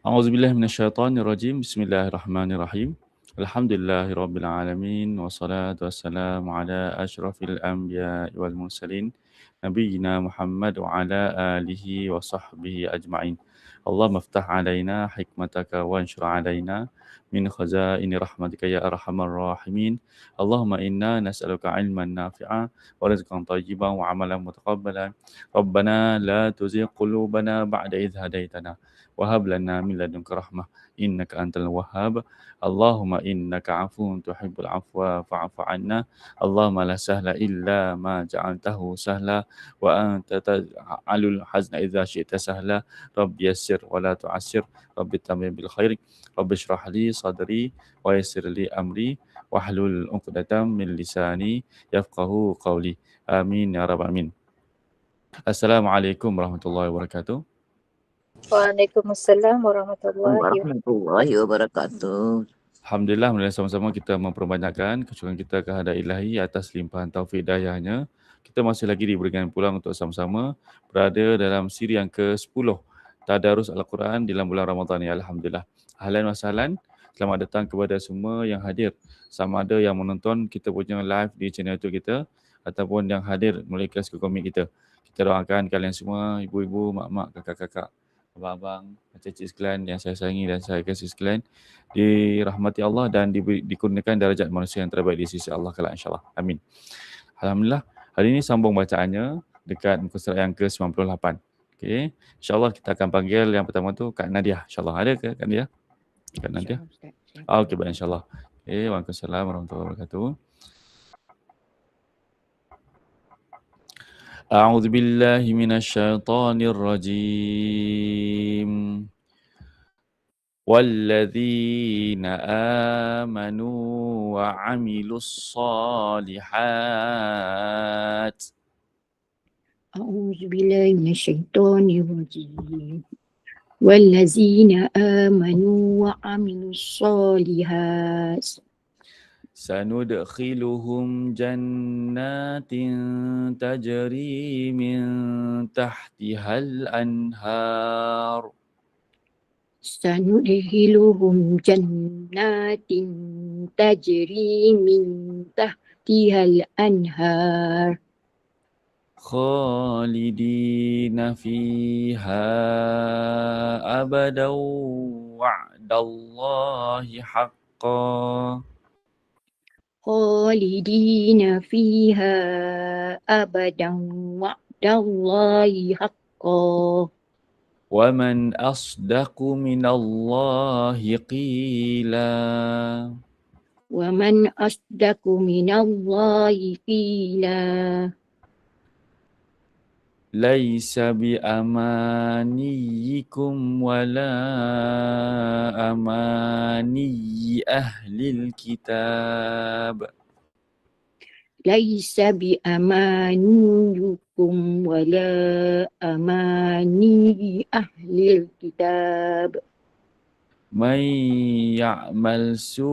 A'udzubillahi minasyaitonirrajim. Bismillahirrahmanirrahim. Alhamdulillahirabbil alamin wassalatu wassalamu ala asyrafil anbiya'i wal mursalin nabiyyina Muhammad wa ala alihi wa sahbihi ajma'in. Allahumma iftah alaina hikmataka wa anshur alaina min khazaini rahmatika ya arhamar rahimin. Allahumma inna nas'aluka ilman nafi'a wa rizqan thayyiban wa amalan mutaqabbalan. Rabbana la tuzigh qulubana ba'da idh hadaitana وهب لنا من لدنك رحمة إنك أنت الوهاب اللهم إنك عفو تحب العفو فاعف عنا اللهم لا سهل إلا ما جعلته سهلا وأنت تجعل الحزن إذا شئت سهلا رب يسر ولا تعسر رب تمم بالخير رب اشرح لي صدري ويسر لي أمري واحلل عقدة من لساني يفقه قولي آمين يا رب آمين. Assalamualaikum warahmatullahi wabarakatuh. Waalaikumsalam warahmatullahi Warahmatullahi wabarakatuh. Alhamdulillah, sama-sama kita memperbanyakkan kesyukuran kita kehadrat Ilahi atas limpahan taufik dayahnya. Kita masih lagi diberikan pulang untuk sama-sama berada dalam siri yang ke-10 Tadarus Al-Quran dalam bulan Ramadan ni. Alhamdulillah. Ahlan wa sahlan. Selamat datang kepada semua yang hadir. Sama ada yang menonton kita punya live di channel YouTube kita ataupun yang hadir melalui kelas komik kita. Kita doakan kalian semua, ibu-ibu, mak-mak, kakak-kakak, abang-abang, cik-cik sekalian yang saya sayangi dan saya kasih sekalian, dirahmati Allah dan dikurniakan darjat manusia yang terbaik di sisi Allah kelak insya-Allah. Amin. Alhamdulillah. Hari ini sambung bacaannya dekat muka surat yang ke-98. Okey. Insya-Allah kita akan panggil yang pertama tu Kak Nadia. Insya-Allah ada ke Kak Nadia? Kak Nadia? Okey, baik insya-Allah. Okey, waalaikumsalam warahmatullahi wabarakatuh. A'udzu billahi minasyaitonir rajim. والذين آمنوا وعملوا الصالحات أعوذ بالله من الشيطان الرجيم والذين آمنوا وعملوا الصالحات سندخلهم جنات تجري من تحتها الأنهار سندخلهم جنات تجري من تحتها الأنهار خالدين فيها أبدا وعد الله حقا خالدين فيها أبدا وعد الله حقا ومن أصدق من الله قيلا ومن أصدق من الله قيلا ليس بأمانيكم ولا أماني أهل الكتاب ليس بأمانيكم ولا أماني أهل الكتاب من يعمل سوءا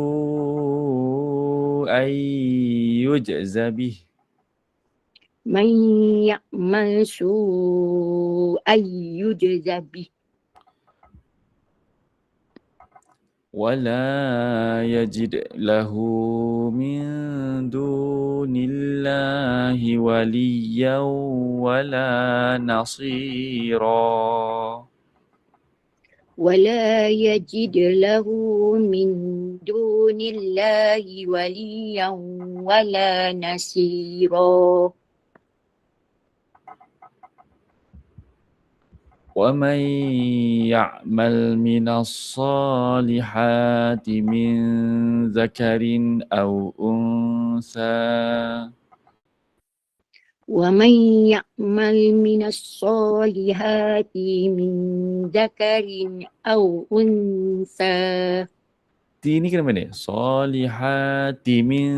يجز به من يعمل سوءا يجز به ولا يجد له من دون الله وليا ولا نصيرا ولا يجد له من دون الله وليا ولا نصيرا ومن يعمل من الصالحات من ذكر أو أنثى ومن يعمل من الصالحات من ذكر أو أنثى Ti ni kena mana? Solihati min.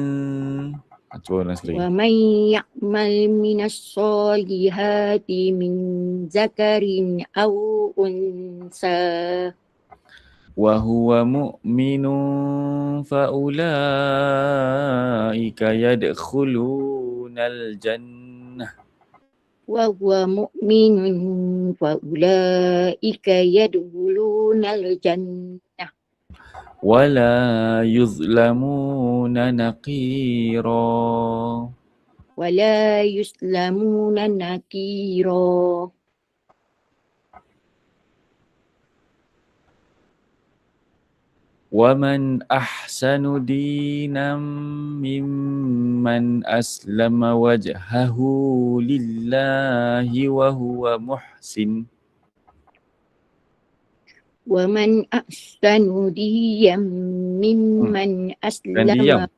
Cuba ulang sekali. ومن يعمل من الصالحات من ذكر أو أنثى وهو مؤمن فأولئك يدخلون الجنة وهو مؤمن فأولئك يدخلون الجنة ولا يظلمون نقيرا ولا يسلمون نكيرا. ومن أحسن دينا ممن أسلم وجهه لله وهو محسن ومن أحسن ديا ممن dan أسلم diam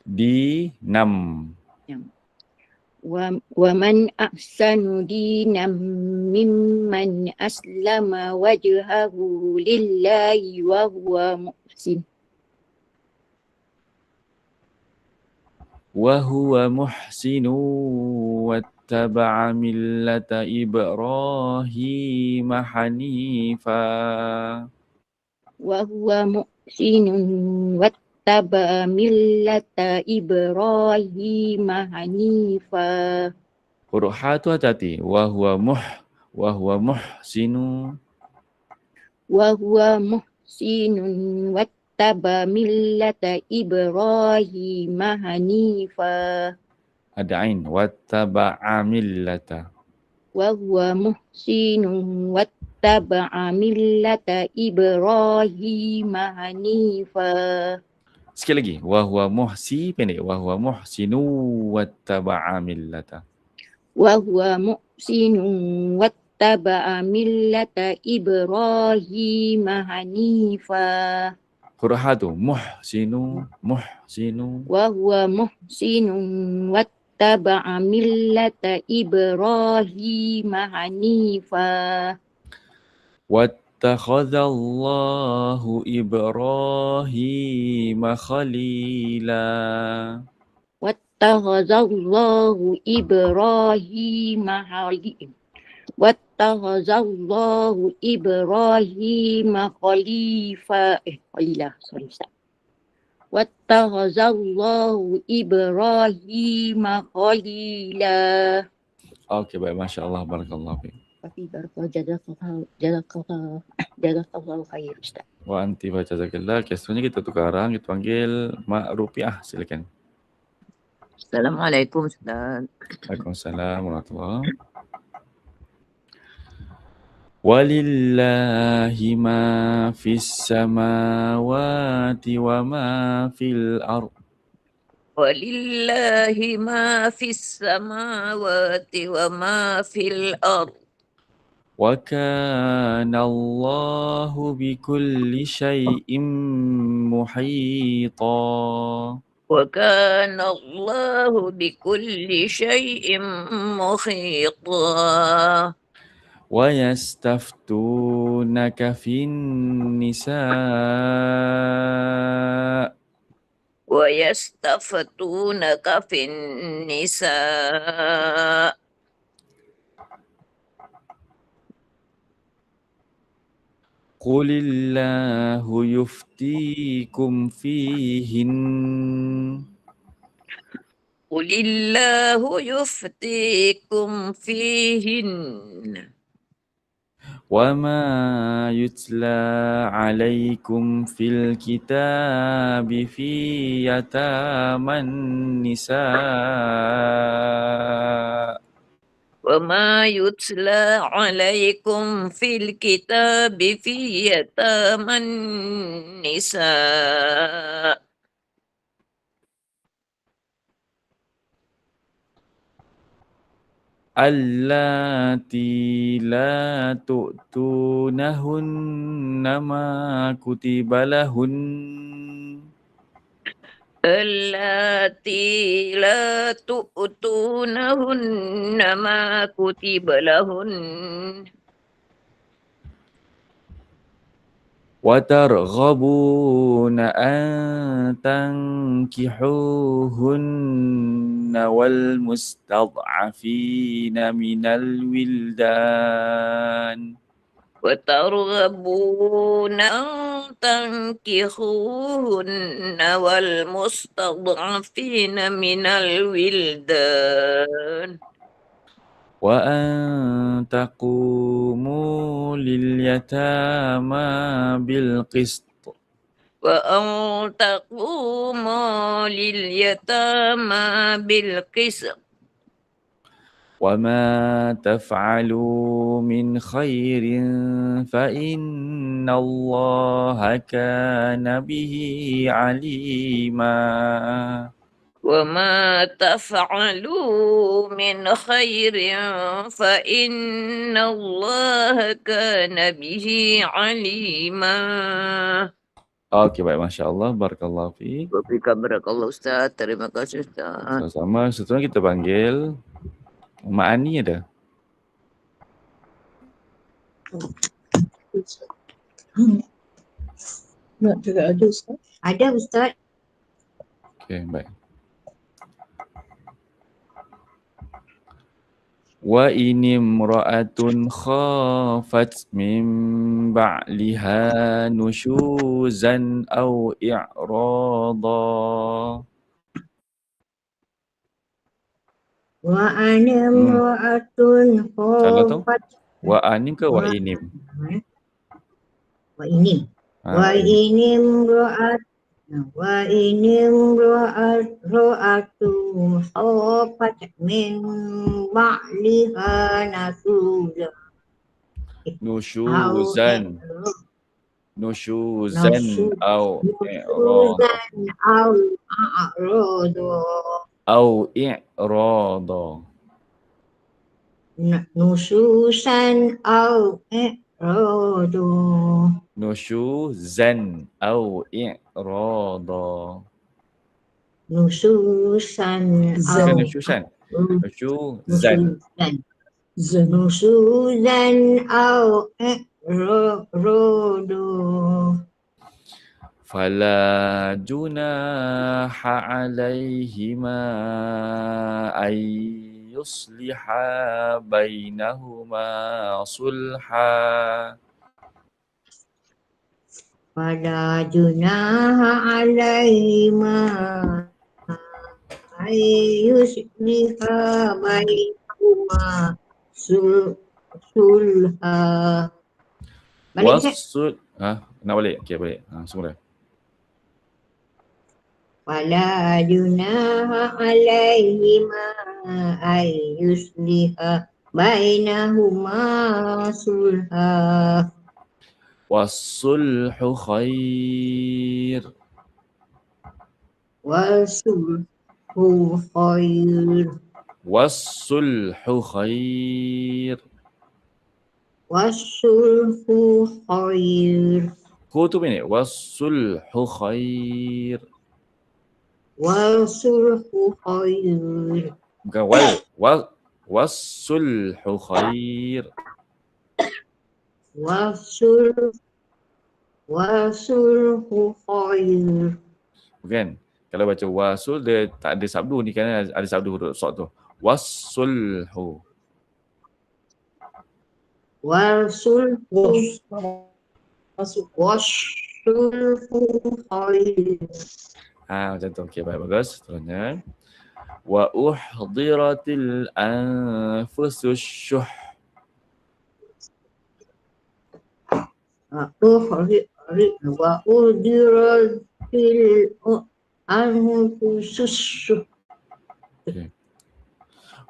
dinam ومن أحسن دينا ممن أسلم وجهه لله وهو محسن وهو محسن واتبع ملة إبراهيم حنيفا وهو محسن واتبع ملة إبراهيم حنيفا. huruf ha tu hati-hati wahwa muhsinu وهو محسن واتبع ملة إبراهيم حنيفا. ada ain wattaba'a millata وهو محسن واتبع ملة إبراهيم حنيفا. sikit lagi wahwa muhsi pendek wahwa muhsinu wattaba'a millata وهو محسن واتبع ملة إبراهيم حنيفا. huruf ha tu muhsinu وهو محسن واتبع ملة إبراهيم حنيفا. واتخذ الله إبراهيم خليلا واتخذ الله إبراهيم خليلا واتخذ الله إبراهيم خليلا واتخذ الله إبراهيم خليلا. Okey, baik. Masya Allah. Barakallahu fiik. Tapi jazakallahu khair Ustaz. Wa anti baca zakillah. Okay, seterusnya kita tukarang. Kita panggil Mak Rupiah. Silakan. Assalamualaikum Ustaz. Waalaikumsalam warahmatullahi. Walillahi ma fis samawati wa ma fil ard. ولله ما في السماوات وما في الأرض وكان الله بكل شيء محيطا وكان الله بكل شيء محيطا ويستفتونك في النساء ويستفتونك في النساء قل الله يفتيكم فيهن قل الله يفتيكم فيهن وما يتلى عليكم في الكتاب في يتامى النساء وما يتلى عليكم في الكتاب في يتامى النساء اللاتي لا تؤتونهن ما كتب لهن اللاتي لا تؤتونهن ما كتب لهن وترغبون أن تنكحوهن والمستضعفين من الولدان وترغبون أن تنكحوهن والمستضعفين من الولدان وأن تقوموا لليتامى بالقسط وأن تقوموا لليتامى بالقسط وما تفعلوا من خير فإن الله كان به عليما وما تفعلوا من خير فإن الله كان به عليما. Okey, baik. Masya Allah. Barakallahu fiik. Barakallahu Ustaz. Terima kasih Ustaz. Sama-sama. Seterusnya kita panggil Mak Ani ada? Nak juga ada Ustaz? Ada Ustaz. Okey, baik. Wa in imra'atun khafat min ba'liha nushuzan aw i'rada. Wa animra'atun Salah tu? khafat. Wa anim ke wa inim? Wa inim. Wa inimra'atun khafat min ba'liha Nushuzan. Nushuzan aw i'rada. Aw i'rada. Nususan au i'radu. Nushuzan aw i'rada. Nususan Bukan au nushuzan. Nushuzan. Nususan au i'radu. Fala junaha alaihima ay yusliha bainahuma sulha. Fala junaha alaihima ay yusliha bainahuma sulha. Wasul nak balik? Okey, balik. Semula. Wala junaha alaihima ay yusliha bainahuma sulha. Wasulhu khair. Wasulhu khair. Wasulhu khair. Wasulhu khair. Ku tu pendek. Wasulhu khair. Wasulhu khair. Bukan wasulhu khair. Wasulhu khair. Bukan. Kalau baca wasul dia tak ada sabdu ni kerana ada sabdu huruf sod tu. Wasulhu. Wasulhu khair. Macam tu. Okey, baik, bagus. Seterusnya. Wa uhdiratil anfusus syuh. Wa uhdiratil anfusus syuh. Okay.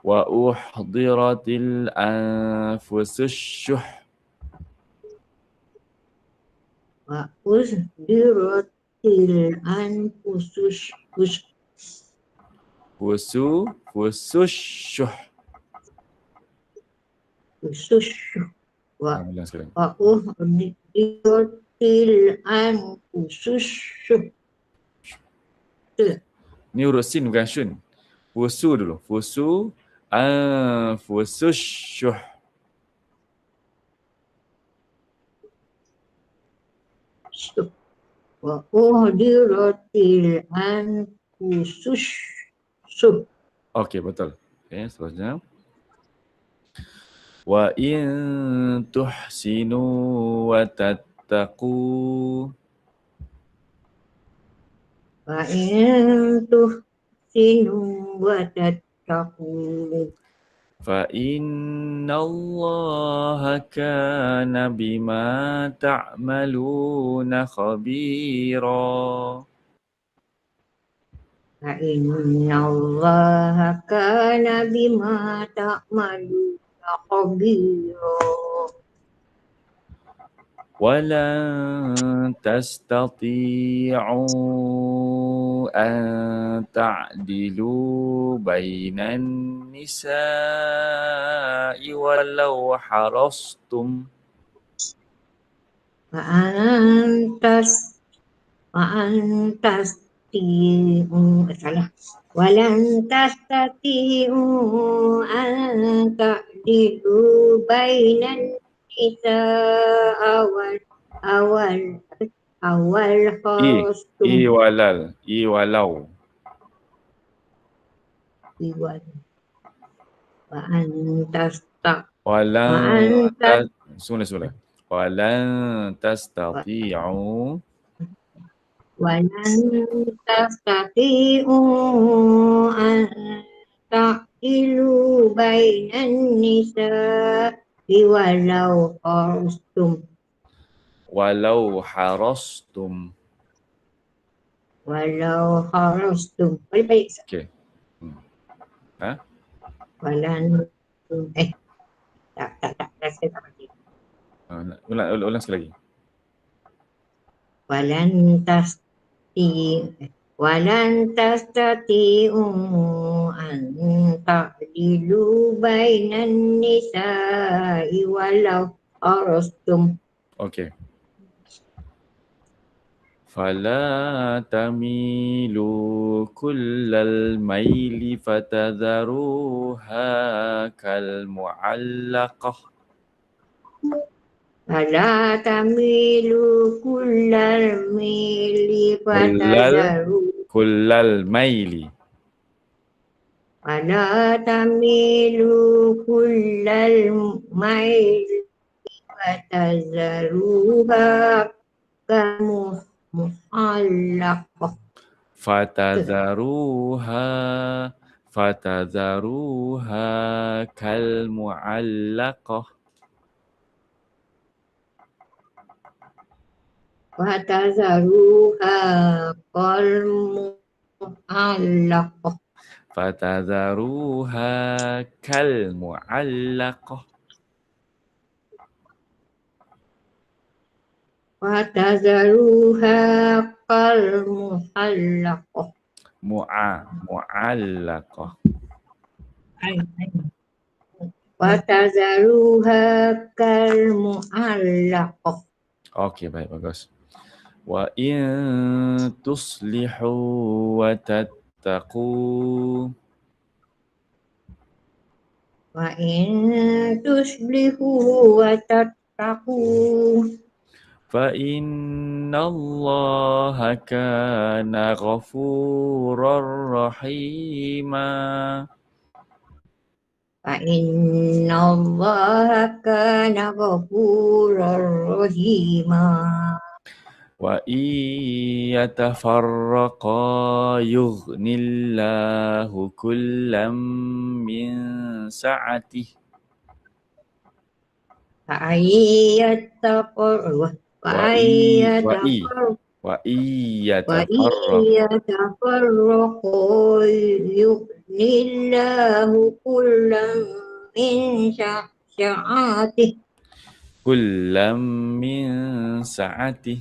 Wa uhdiratil anfusus syuh. Wa uhdiratil anfusus syuh. Fusus syuh. Wa uhdiratil anfusus syuh. Ni huruf sin bukan syun. Fusu dulu. Fusu anfusus syuh. Wa uhdiratil anfusus syuh. Okey, betul. Okey, seterusnya. Wa in tuhsinu wa tattaqu. Wa in tuhsinu wa tattaqu. فإن الله كان بما تعملون خبيرا. فإن الله كان بما تعملون خبيرا. ولن تستطيعوا أن تعدلوا بين النساء ولو حرصتم. ولن تستطيعوا أن تعدلوا بين النساء أول خرجتم walau وأن walan tastati'u أن تعدلوا بين النساء ولو حرصتم. Baik-baik. okey. Walan tak saya tak pasti. Ulang sekali lagi. Walan tastati'u an ta'dilu bainan nisa'i walau harastum. Okey. Fala tamilu kullal maili fatadharuha kal mu'allaqah. Fala tamilu kullal maili fatadharuha. Kullal maili. Fala tamilu kullal maili fatadharuha kal mu'allaqah. Fatadharuha kal mu'allaqah. Fatadharuha kal mu'allaqah. Fatadharuha kal mu'allaqah. Fatadharuha kal mu'allaqah. Mu'allaqah. Fatadharuha kal mu'allaqah. Okey, baik, bagus. Wa in tuslihu wa tattaqu. Wa in tuslihu wa tattaqu. Fa innallaha kana ghafurar rahima. Fa innallaha kana ghafurar rahima. Wa yatafarraqa yughnillahu kullam min sa'atih. Wa yatafarraqu yughnillahu kullam min sa'atih. Kullam min sa'atih.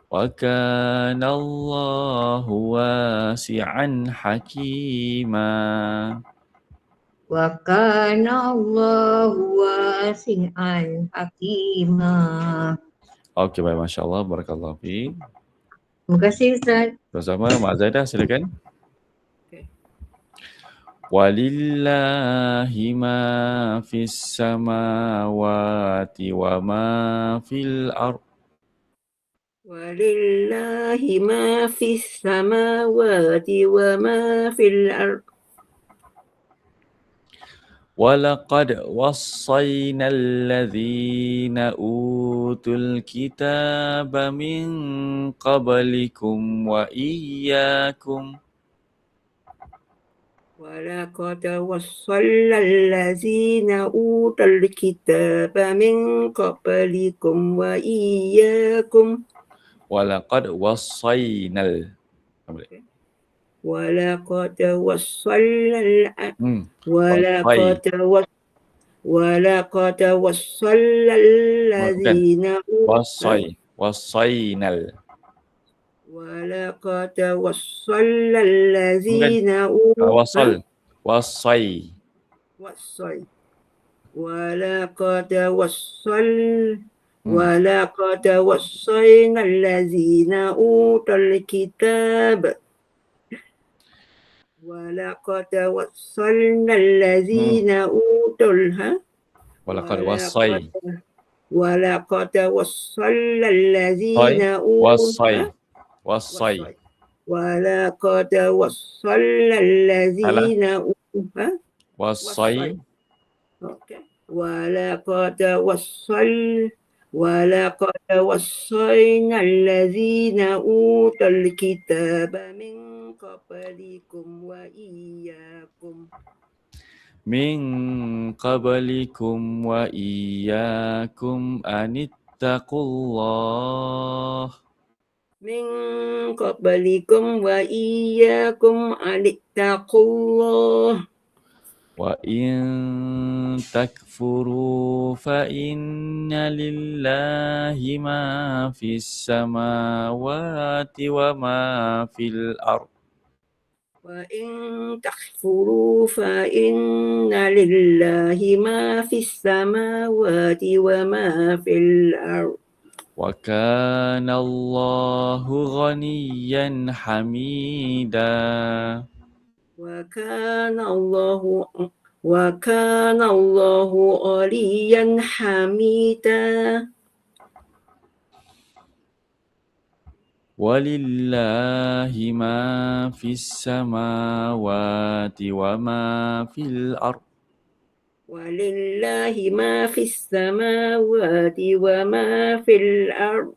Wa kana Allahu wasi'an hakima. Wa kana Allahu wasi'an hakima. Okey, baik, masya-Allah, barakallahu fiik. Terima kasih Ustaz. Bersama Mak Zaidah, silakan. Okay. Walillahi ma fis samawati wa ma fil ardh. Walillahi ma fis samawati wa ma fil ardh. Walaqad wassayna alladhina utul kitaba min qablikum wa iyyakum. ولقد وصلنا الذين أوتوا الكتاب من قبلكم وإياكم Walaqad wassaynal. ولقد وصلنا Wassay. ولقد وصلنا Bukan. الذين Wassay. Wassaynal. ولقد وصلنا الذين Wassal. Wassay. ولقد وصينا الذين أوتوا الكتاب ولقد وصلنا الذين أوتوا Walaqad wassay. ولقد وصلنا الذين Wassay. Wassay. ولقد وصلنا الذين Wassay. ولقد وصينا الذين أوتوا الكتاب من قبلكم وإياكم Min qablikum wa iyyakum anittaqullah. من قبلكم وإياكم أن اتقوا الله Wa in takfuru fa inna lillahi ma fis samawati wa ma fil ard. وإن تكفروا فإن لله ما في السماوات وما في الأرض Wa kana Allahu ghaniyan hamida. وكان الله غنيا حميدا Walillahi ma fis samawati wa ma fil ard. ولله ما في السماوات وما في الأرض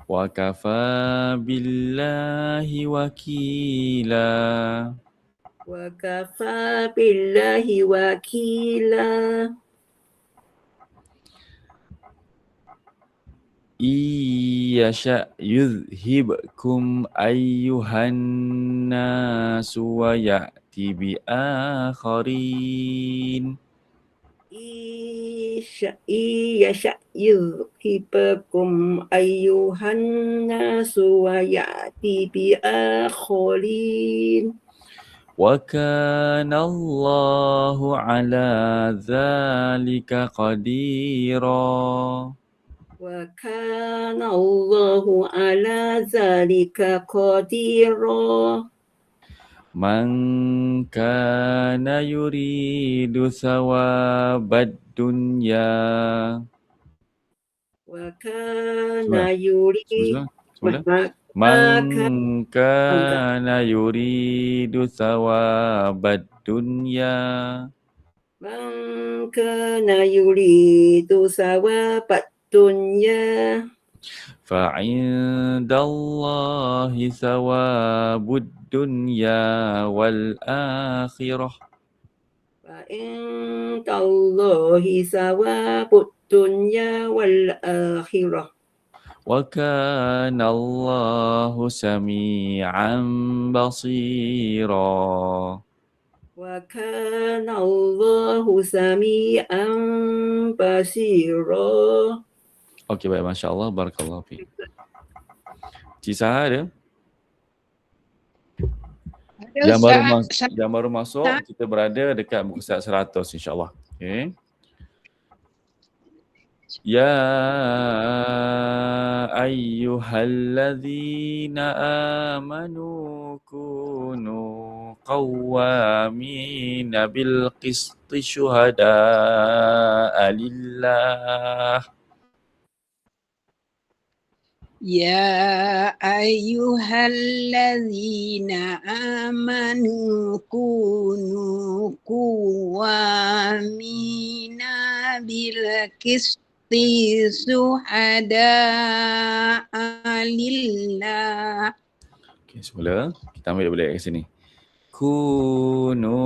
Wa kafa billahi wakila. وكفى بالله وكيلا Iyasha yudhibkum ayyuhan nasu wa ya'ti bi akharin. يشأ يذهبكم أيها الناس ويأتي بآخرين Wa kana Allahu ala dhalika qadira. وكان الله على ذلك قديرا Man kana yuridu thawabad dunya. وكان Semula. يريد Man kana yuridu thawabad dunya. من كان يريد ثواب الدنيا Fa'indallahi thawabud dunya wal akhirah. فعند الله ثواب الدنيا والآخرة Wa kana Allahu sami'an basira. وكان الله سميعا بصيرا. Okey, baik, masya-Allah, barakallahu fiik. Cik Saha ada? Yang baru masuk, kita berada dekat muka surat 100 insya-Allah. Okey. Ya ayyuhalladzina amanu kunu qawwamina bil qisti syuhada'a lillah. يا أيها الذين آمنوا كونوا قوامين بالقسط شهداء لله. Okay, semula. Kita ambil balik ke sini. Kunu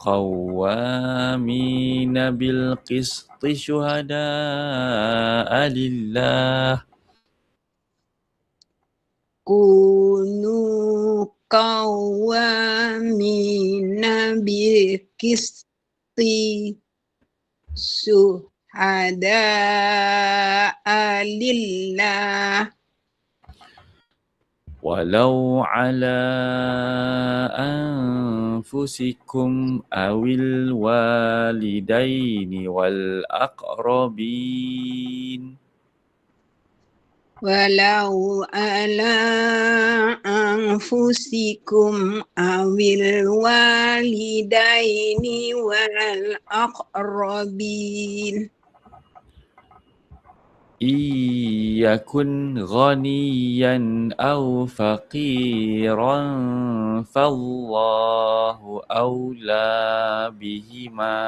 qawwamina bil qisti syuhada'a lillah. Kunu qawamina bilqisti syuhada'a lillah. Walau ala anfusikum awil walidaini wal aqrabin. Walau ala anfusikum awil walidaini wal aqrabin. Iyakun ghaniyan aw faqiran fallahu awla bihima.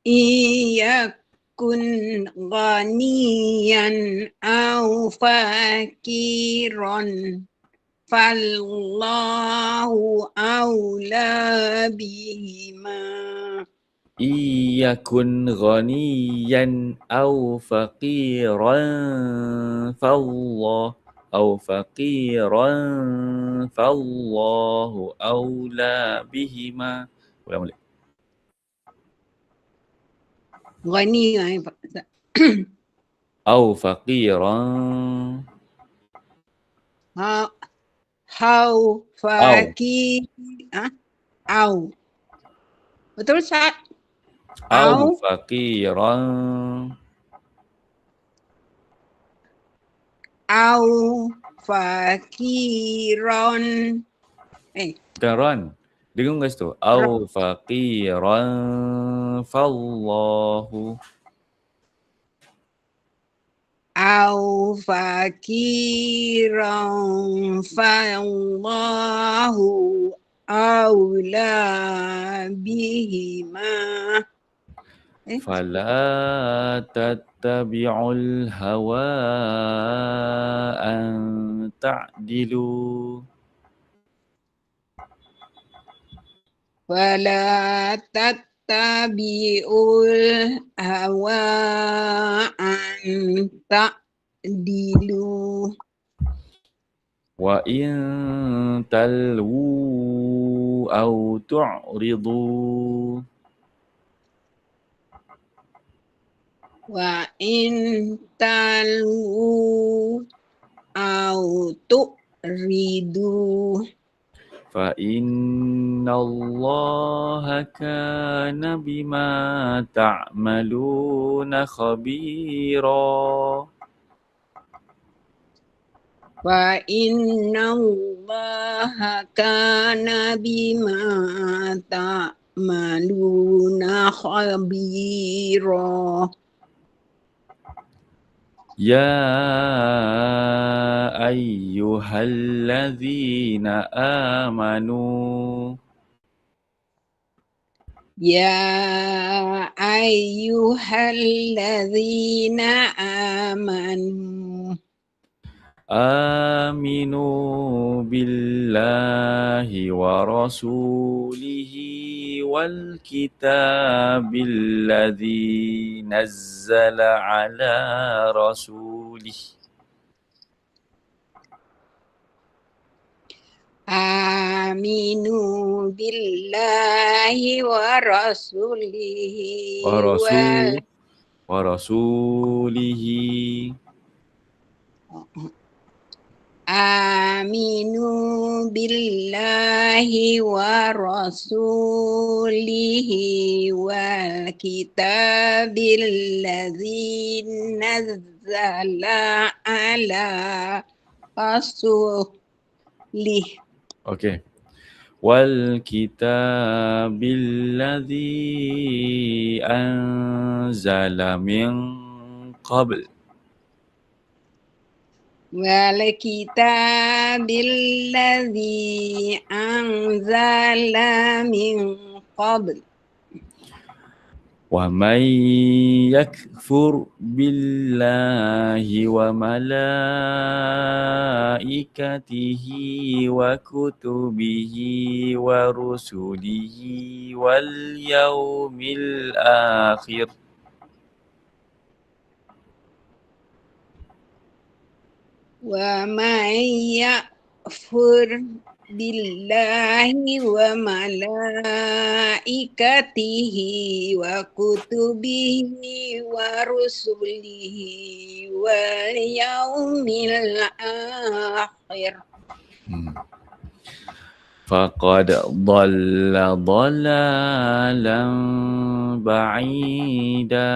Iyakun ghaniyan aw faqiran fallahu awla bihima. Iyakun ghaniyan aw faqiran fallahu awla bihima. Ulang balik. Ghani Aw faqiran. How faqir au. Betul Ustaz? Aw faqiran. Au faqiran. Bukan ran. Dengar kat situ. Aw faqiran fallahu. Au faqiran fallahu awla bihima. Fala tattabi'ul hawa an ta'dilu. Wala tattabi'ul hawa an ta'dilu. Wa in talwu aw tu'ridu. Wa in talwu aw tu'ridu. Fa innallaha kana bima ta'maluna khabira. Wa innallaha kana bima ta'maluna khabira. Ya ayyuhalladzina amanu. Ya ayyuhalladzina amanu. Aminu billahi wa rasulihi wal kitabil ladzi nazzala ala rasulihi. Aminu billahi wa rasulihi wa rasulihi. Aminu billahi wa rasulihi wal kitabil ladzi nazzala ala rasulih. Okay. Wal kitabil ladzi anzala min qabl. wal kitabil ladzi anzala min qabl. ومن يكفر بالله وملائكته وكتبه ورسله واليوم الآخر Wa may yakfur billahi wa malaikatihi wa kutubihi wa rusulihi wal yaumil akhir. فقد ضل ضلالا بعيدا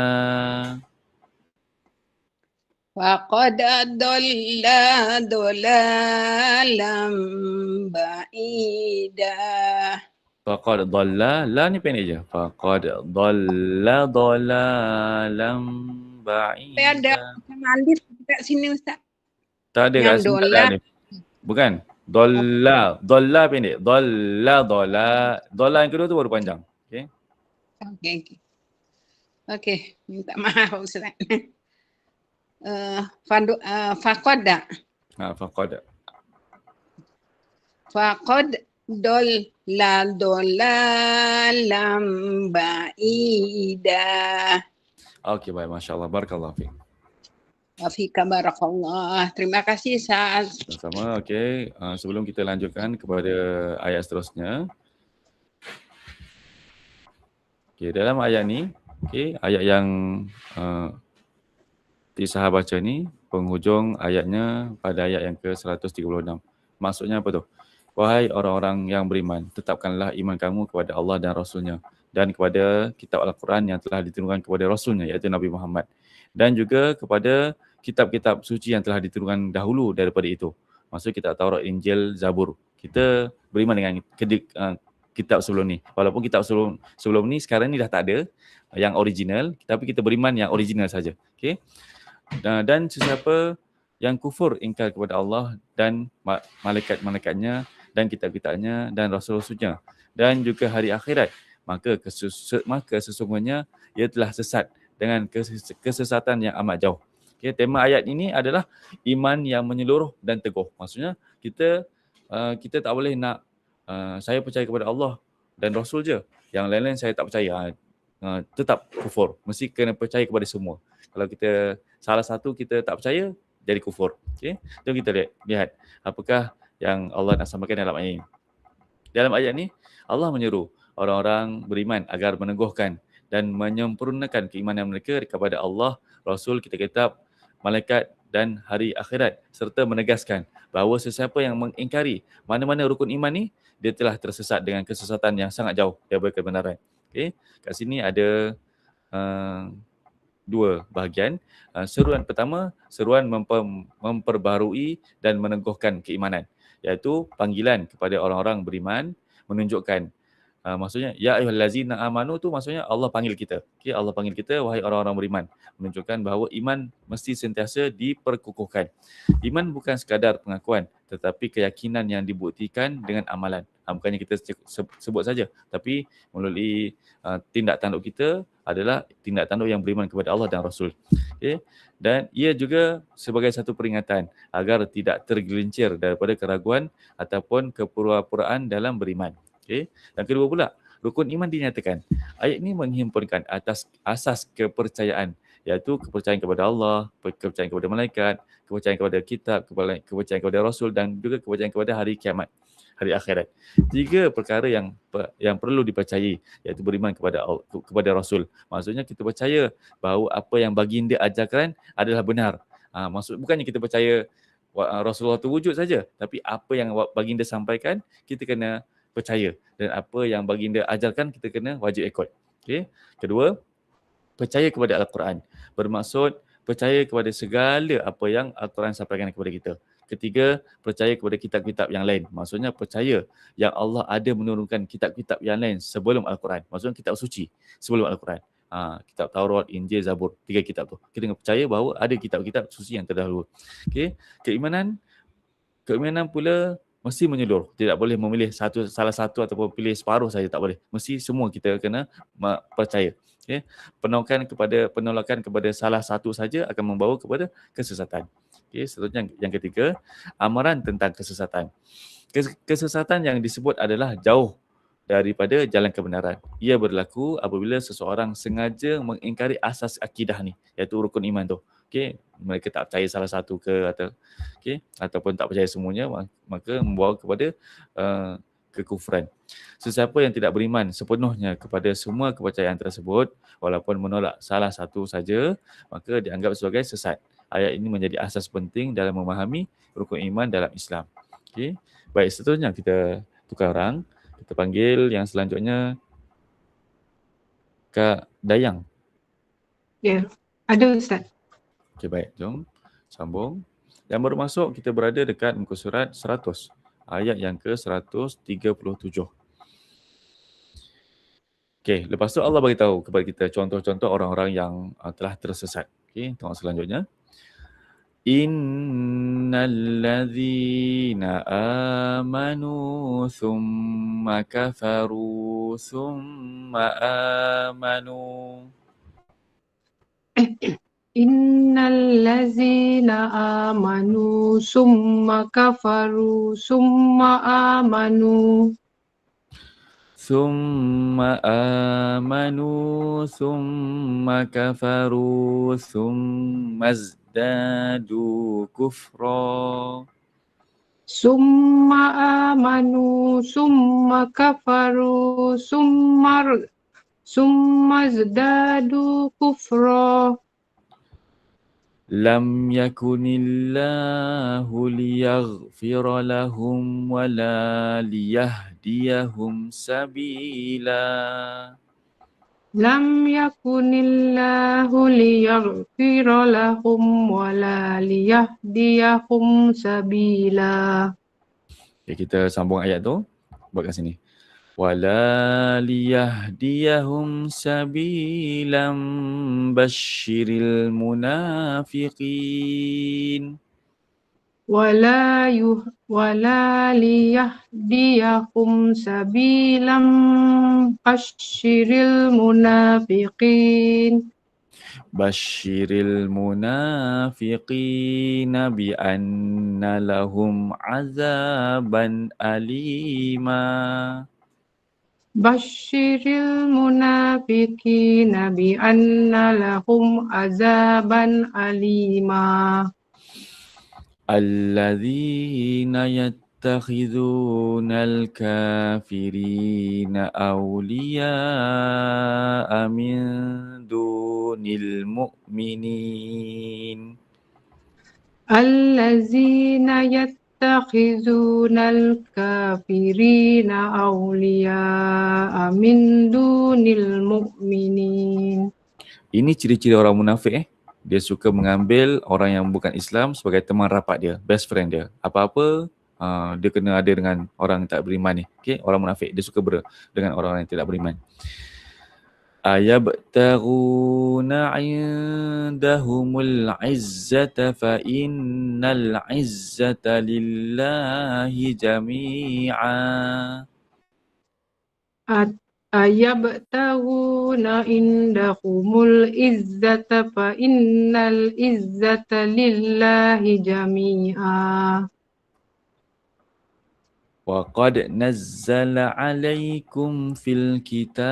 Faqad adalla dolalam ba'ida. فقد ضل لا ni pendek je فقد ضل ضلالا Tapi ada بعيدا macam alif kat sini Ustaz. tak ada kat Yang sini tak ada dola. alif bukan dolla pendek dolla yang kedua tu baru panjang okey Okey. Okey, minta maaf Ustaz. Faqad faqad dolalam ba'ida. okey baik masya-Allah barakallahu fiik Wa fika barakallah. Terima kasih Ustaz. sama okey sebelum kita lanjutkan kepada ayat seterusnya okey dalam ayat ni okey ayat yang Tisah baca ni penghujung ayatnya pada ayat yang ke-136. Maksudnya apa tu? Wahai orang-orang yang beriman, tetapkanlah iman kamu kepada Allah dan Rasulnya dan kepada kitab Al-Quran yang telah diturunkan kepada Rasulnya iaitu Nabi Muhammad dan juga kepada kitab-kitab suci yang telah diturunkan dahulu daripada itu. Maksud kitab Taurat, Injil, Zabur. Kita beriman dengan kitab sebelum ni. Walaupun kitab sebelum ni sekarang ni dah tak ada yang original, tapi kita beriman yang original saja. Okey. Dan sesiapa yang kufur ingkar kepada Allah dan malaikat-malaikatnya dan kitab-kitabnya dan rasul-rasulnya dan juga hari akhirat, maka sesungguhnya ia telah sesat dengan kesesatan yang amat jauh. Okay, tema ayat ini adalah iman yang menyeluruh dan teguh. Maksudnya kita tak boleh nak saya percaya kepada Allah dan Rasul je. Yang lain-lain saya tak percaya. Tetap kufur. Mesti kena percaya kepada semua. Kalau kita salah satu kita tak percaya, jadi kufur. Okay? Jom kita lihat apakah yang Allah nak sampaikan dalam ayat ini. Dalam ayat ini, Allah menyeru orang-orang beriman agar meneguhkan dan menyempurnakan keimanan mereka kepada Allah, Rasul, kitab-kitab, malaikat dan hari akhirat serta menegaskan bahawa sesiapa yang mengingkari mana-mana rukun iman ni, dia telah tersesat dengan kesesatan yang sangat jauh daripada kebenaran. Okay? Kat sini ada dua bahagian. Seruan pertama, seruan memperbarui dan meneguhkan keimanan, iaitu panggilan kepada orang-orang beriman, menunjukkan maksudnya ya ayyuhallazina amanu tu maksudnya Allah panggil kita. Okey, Allah panggil kita wahai orang-orang beriman, menunjukkan bahawa iman mesti sentiasa diperkukuhkan. Iman bukan sekadar pengakuan tetapi keyakinan yang dibuktikan dengan amalan. Bukannya kita sebut saja, tapi melalui tindak tanduk kita adalah tindak tanduk yang beriman kepada Allah dan Rasul. Okay? Dan ia juga sebagai satu peringatan agar tidak tergelincir daripada keraguan ataupun kepura-puraan dalam beriman. Okay? Dan kedua pula, rukun iman dinyatakan. Ayat ini menghimpunkan atas asas kepercayaan, iaitu kepercayaan kepada Allah, kepercayaan kepada malaikat, kepercayaan kepada kitab, kepercayaan kepada Rasul dan juga kepercayaan kepada hari kiamat, hari akhirat. Tiga perkara yang perlu dipercayai, iaitu beriman kepada Rasul. Maksudnya kita percaya bahawa apa yang baginda ajarkan adalah benar. Maksud bukannya kita percaya Rasulullah tu wujud saja, tapi apa yang baginda sampaikan kita kena percaya, dan apa yang baginda ajarkan kita kena wajib ikut. Okey. Kedua, percaya kepada Al-Quran. Bermaksud percaya kepada segala apa yang Al-Quran sampaikan kepada kita. Ketiga, percaya kepada kitab-kitab yang lain. Maksudnya percaya yang Allah ada menurunkan kitab-kitab yang lain sebelum Al-Quran. Maksudnya kitab suci sebelum Al-Quran. Kitab Taurat, Injil, Zabur, 3 kitab tu. Kita kena percaya bahawa ada kitab-kitab suci yang terdahulu. Okey, keimanan pula mesti menyeluruh. Tidak boleh memilih salah satu ataupun pilih separuh saja, tak boleh. Mesti semua kita kena percaya. Okey, penolakan kepada salah satu saja akan membawa kepada kesesatan. Okey, seterusnya yang ketiga, amaran tentang kesesatan. Kesesatan yang disebut adalah jauh daripada jalan kebenaran. Ia berlaku apabila seseorang sengaja mengingkari asas akidah ni, iaitu rukun iman tu. Okey, mereka tak percaya salah satu ataupun tak percaya semuanya, maka membawa kepada kekufuran. Sesiapa yang tidak beriman sepenuhnya kepada semua kepercayaan tersebut, walaupun menolak salah satu saja, maka dianggap sebagai sesat. Ayat ini menjadi asas penting dalam memahami rukun iman dalam Islam. Okey, baik, seterusnya kita tukar orang. Kita panggil yang selanjutnya Kak Dayang. Ya, ada Ustaz. Okey, baik. Jom sambung. Yang baru masuk, kita berada dekat muka surat 100. Ayat yang ke-137. Okey, lepas tu Allah bagi tahu kepada kita contoh-contoh orang-orang yang telah tersesat. Okey, tengok selanjutnya. Innal ladzina amanu thumma kafaru thumma amanu. Innal ladzina amanu summa kafaru summa amanu. Thumma amanu thumma kafaru thumma izdadu kufra. Summa amanu summa kafaru summa izdadu kufra. Lam yakunillahu liyaghfira lahum wala liyahdiyahum sabila. Lam yakunillahu liyaghfira lahum wala liyahdiyahum sabila. Okay, kita sambung ayat tu. Buat kat sini. Wala liyahdiyahum sabilan basyiril munafiqin. Wala liyahdiyahum sabilan basyiril munafiqin. Basyiril munafiqina bi anna lahum azaban alima. Basyiril munafiqina bi anna lahum azaban alima. Alladzina yattakhidhuna al-kafirina awliya'a min dunil mu'minin. Allazina yattakhizuna al-kafirina awliya'a min dunil mu'minin. Ini ciri-ciri orang munafik. Dia suka mengambil orang yang bukan Islam sebagai teman rapat dia, best friend dia. Apa-apa dia kena ada dengan orang yang tak beriman ni. Okay? Orang munafik, dia suka dengan orang yang tidak beriman. Ayabtaghuna 'indahumul 'izzata fa innal 'izzata lillahi jami'a. Ayabtaghuna indahumul izzata fa innal izzata lillahi jami'a. Wa qad nazzala 'alaikum fil kitab.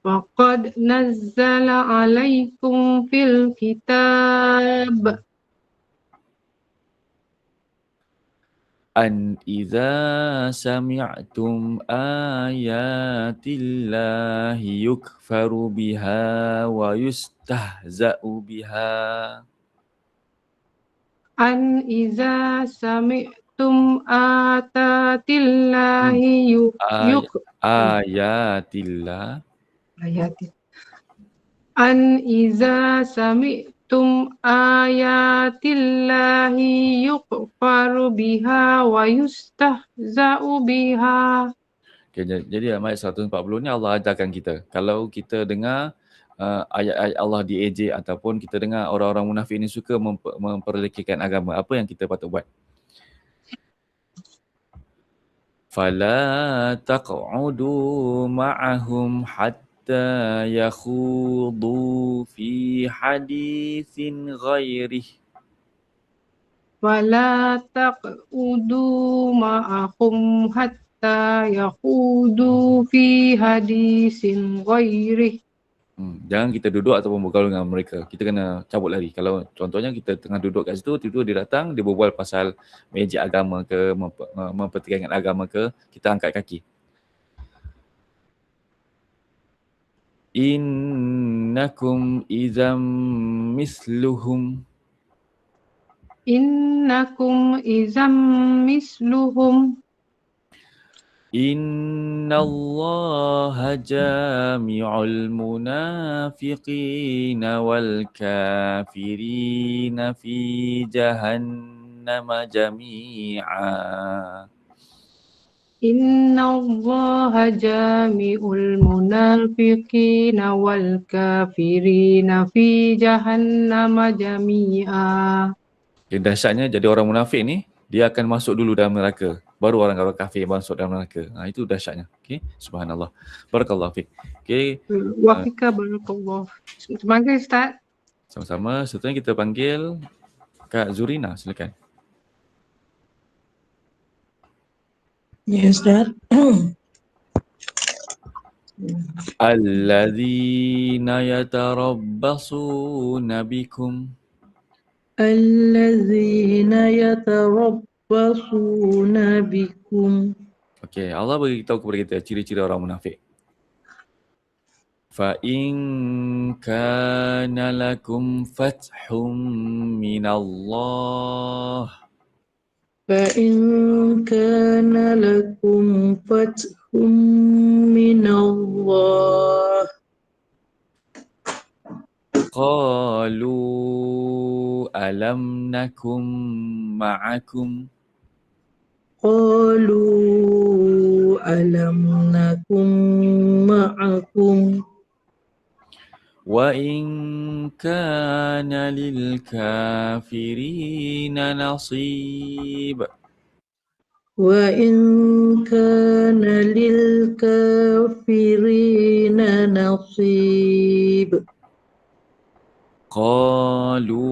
Wa qad nazzala 'alaikum fil kitab. An idza sami'tum ayatillahi yukfaru biha wa yustahza'u biha. An iza sami'tum atatillahi Ayatillah. An iza sami'tum ayatillahi yukfaru biha wa yustahza'u biha. Okay, jadi dalam ayat 140 ni Allah ajarkan kita. Kalau kita dengar ayat-ayat Allah diejek ataupun kita dengar orang-orang munafik ni suka memperlekehkan agama, apa yang kita patut buat? Fala taq'udu ma'ahum hatta yakhudu fi hadithin ghairih. Wala taq'udu ma'ahum hatta yahudu fi hadisin ghairih. Jangan kita duduk ataupun bergaul dengan mereka. Kita kena cabut lari. Kalau contohnya kita tengah duduk kat situ, tiba-tiba dia datang, dia berbual pasal mejek agama ke, mempertikaikan agama ke, kita angkat kaki. Innakum idzam misluhum. Innakum izam misluhum. Inna Allah jami'ul munafiqina wal kafirina fi jahannam jami'a. Inna Allah jami'ul munafiqina wal kafirina fi jahannam jami'a. Okay, dahsyatnya jadi orang munafik ni, dia akan masuk dulu dalam neraka. Baru orang kafir masuk dalam neraka. Itu dahsyatnya. Okay, subhanallah. Barakallahu fiik. Okay. Wafika barakallah. Terima kasih Ustaz. Sama-sama. Seterusnya kita panggil Kak Zurina, silakan. Ya Ustaz. Alladzina yatarabbasuna bikum. Allazina yatarabbasuna bikum. Okey, Allah beritahu kepada kita ciri-ciri orang munafik. Fa in kana lakum fathum minallah. Fa in kana lakum fathum minallah. Qalu alam nakum ma'akum. Qalu alam nakum ma'akum. Wa in kana lil kafirina nasib. Wa in kana lil kafirina nasib. Qalu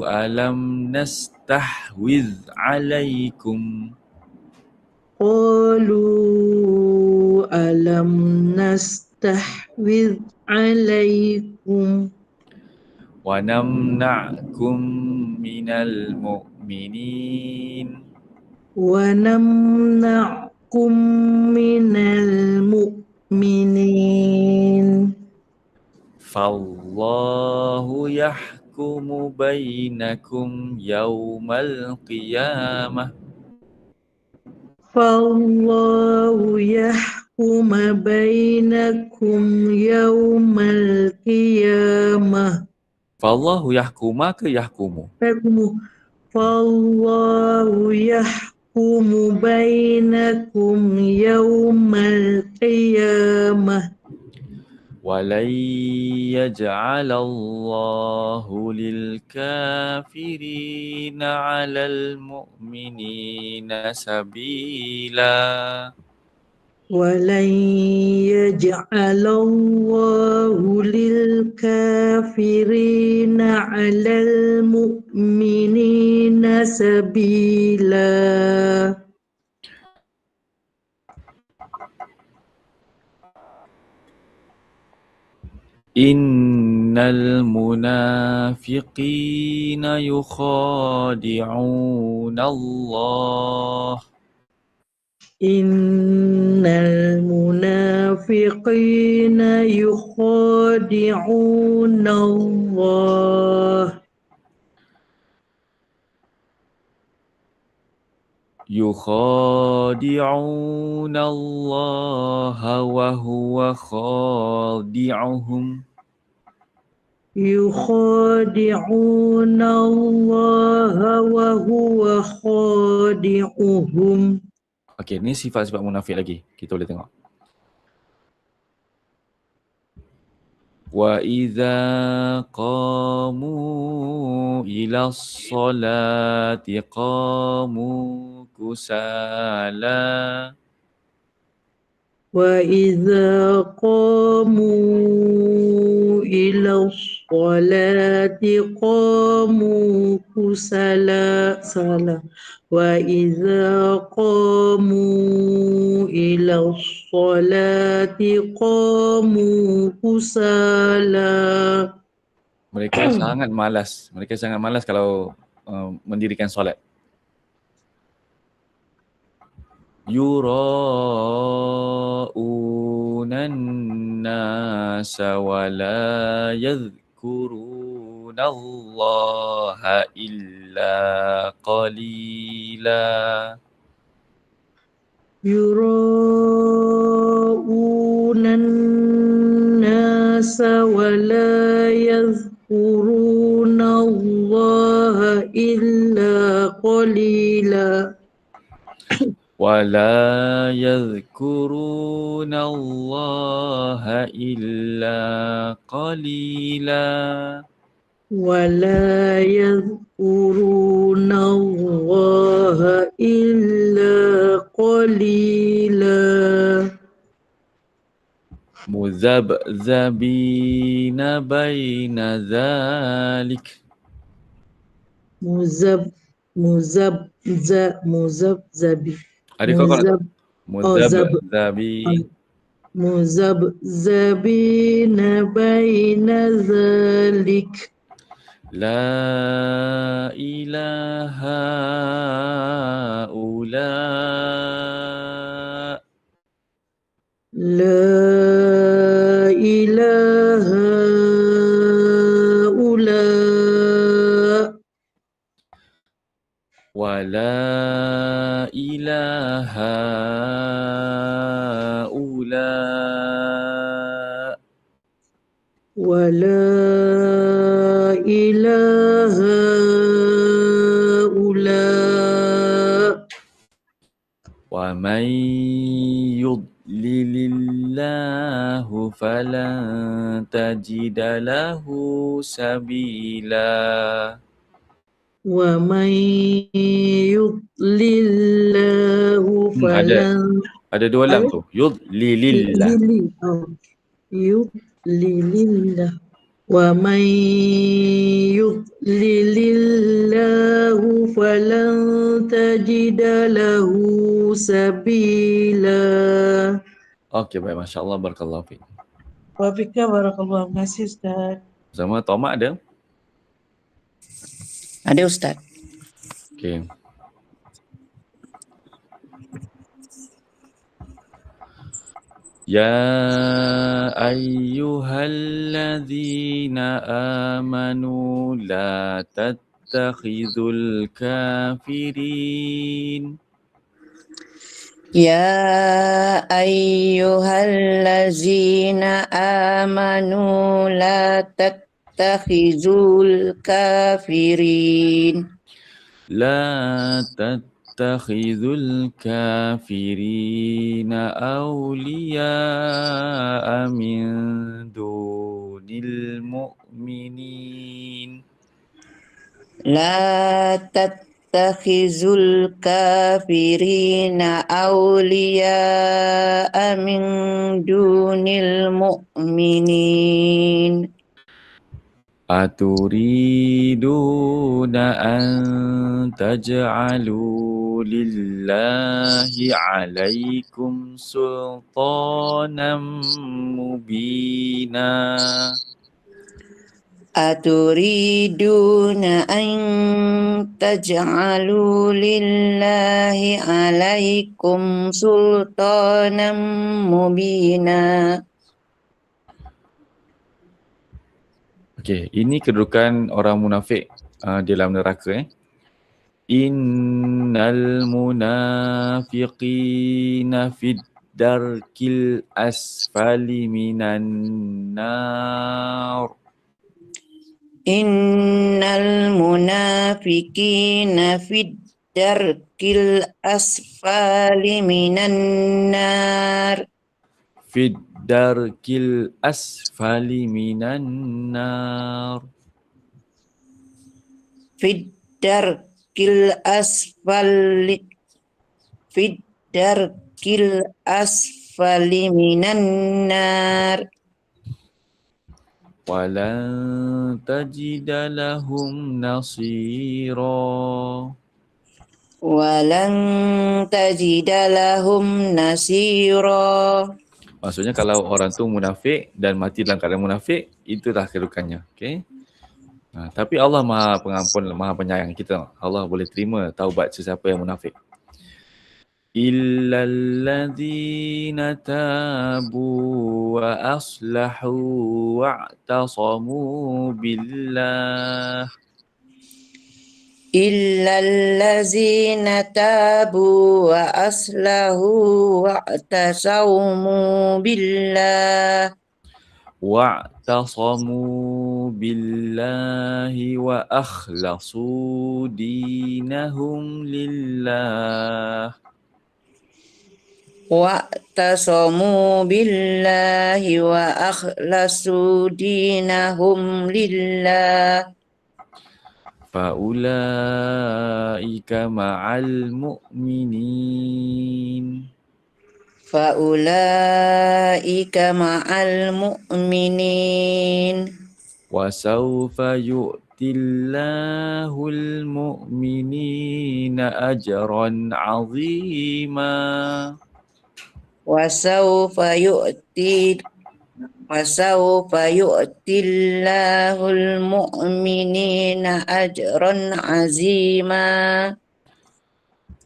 alam nastahwiz alaikum. Qalu alam nastahwiz alaikum. Wa namna'kum minal mu'minin. Wa namna'kum minal mu'minin. Fallahu yahkumu bainakum yawmal qiyamah. Fallahu yahkumu bainakum yawmal qiyamah. Fallahu yahkuma ke yahkumu? Fallahu yahkumu bainakum yawmal qiyamah. وَلَنْ يَجْعَلَ اللَّهُ لِلْكَافِرِينَ عَلَى الْمُؤْمِنِينَ سَبِيلًا. وَلَنْ يَجْعَلَ اللَّهُ لِلْكَافِرِينَ عَلَى الْمُؤْمِنِينَ سَبِيلًا. Innal munafiqina yukhadi'una Allah. Innal munafiqina yukhadi'una Allah. يخادعون الله وهو خادعهم. يخادعون الله وهو خادعهم. Okey, ni sifat-sifat munafik lagi. Kita boleh tengok. Wa idza qamu ila sholati qamu kusala. وإذا قاموا إلى الصلاة قاموا كسالى وإذا قاموا إلى الصلاة قاموا كسالى. Mereka sangat malas. Mereka sangat malas kalau mendirikan solat. Yura'una an-nasa wa la yadhkuruna Allaha illa qalila. يراءون الناس ولا يذكرون الله إلا قليلا. ولا يذكرون الله إلا قليلا. ولا يذكرون الله إلا قليلا. مذبذبين بين ذلك. مذبذبي. Ada kau muzabzabi. مذبذبين بين ذلك. La ilaha ula. لا إله هؤلاء. ولا إله هؤلاء. ولا إله هؤلاء. ومن يضلل الله فلن تجد له سبيلا. ومن يضلل الله فلن. Ada dua lam tu. Yudlilillah. يضلل. ومن يضلل الله فلن تجد له سبيلا. Okey, baik. Masya Allah. Barakallahu fiik. Wafika barakallahu. Terima kasih Ustaz. Sama Tomak ada? Ada Ustaz. Okey. Ya ayyuhalladzina amanu la tattakhidhul kafirin. Ya ayyuhallazina amanu la tattakhizul kafirin. La tattakhidhul kafirina awliya'a min dunil mu'minin. La tattakhizul kafirina awliya'a min dunil mu'minin. Aturiduna an taj'alu lillahi alaikum sultanan mubina. Aturiduna an taj'alu lillahi alaikum sultanan mubina. Okey, ini kedudukan orang munafik di dalam neraka. Innal munafiqina fid darkil asfali minan nar. Innal munafiqina fid darkil asfali minan nar. Fid darkil asfali minan nar. Fid darkil asfali Fid darkil asfali minan nar. Walan tajida lahum nasira. Walan tajida lahum nasira. Maksudnya kalau orang tu munafik dan mati dalam keadaan munafik, itulah kedudukannya. Okay? Tapi Allah Maha Pengampun, Maha Penyayang kita. Allah boleh terima taubat sesiapa yang munafik. Illal ladzina tabu wa aslahu wa'tasamu billah. Illallazina tabu wa aslahu wa atasamu billah. واعتصموا بالله وأخلصوا دينهم لله. Wa'tasamu billahi wa akhlasu dinahum lillah. فأولئك مع المؤمنين. Faulaika ma'al mu'minin. وسوف يؤتي الله المؤمنين أجرا عظيما. Wasawfa yu'tillahul mu'minina ajran azima.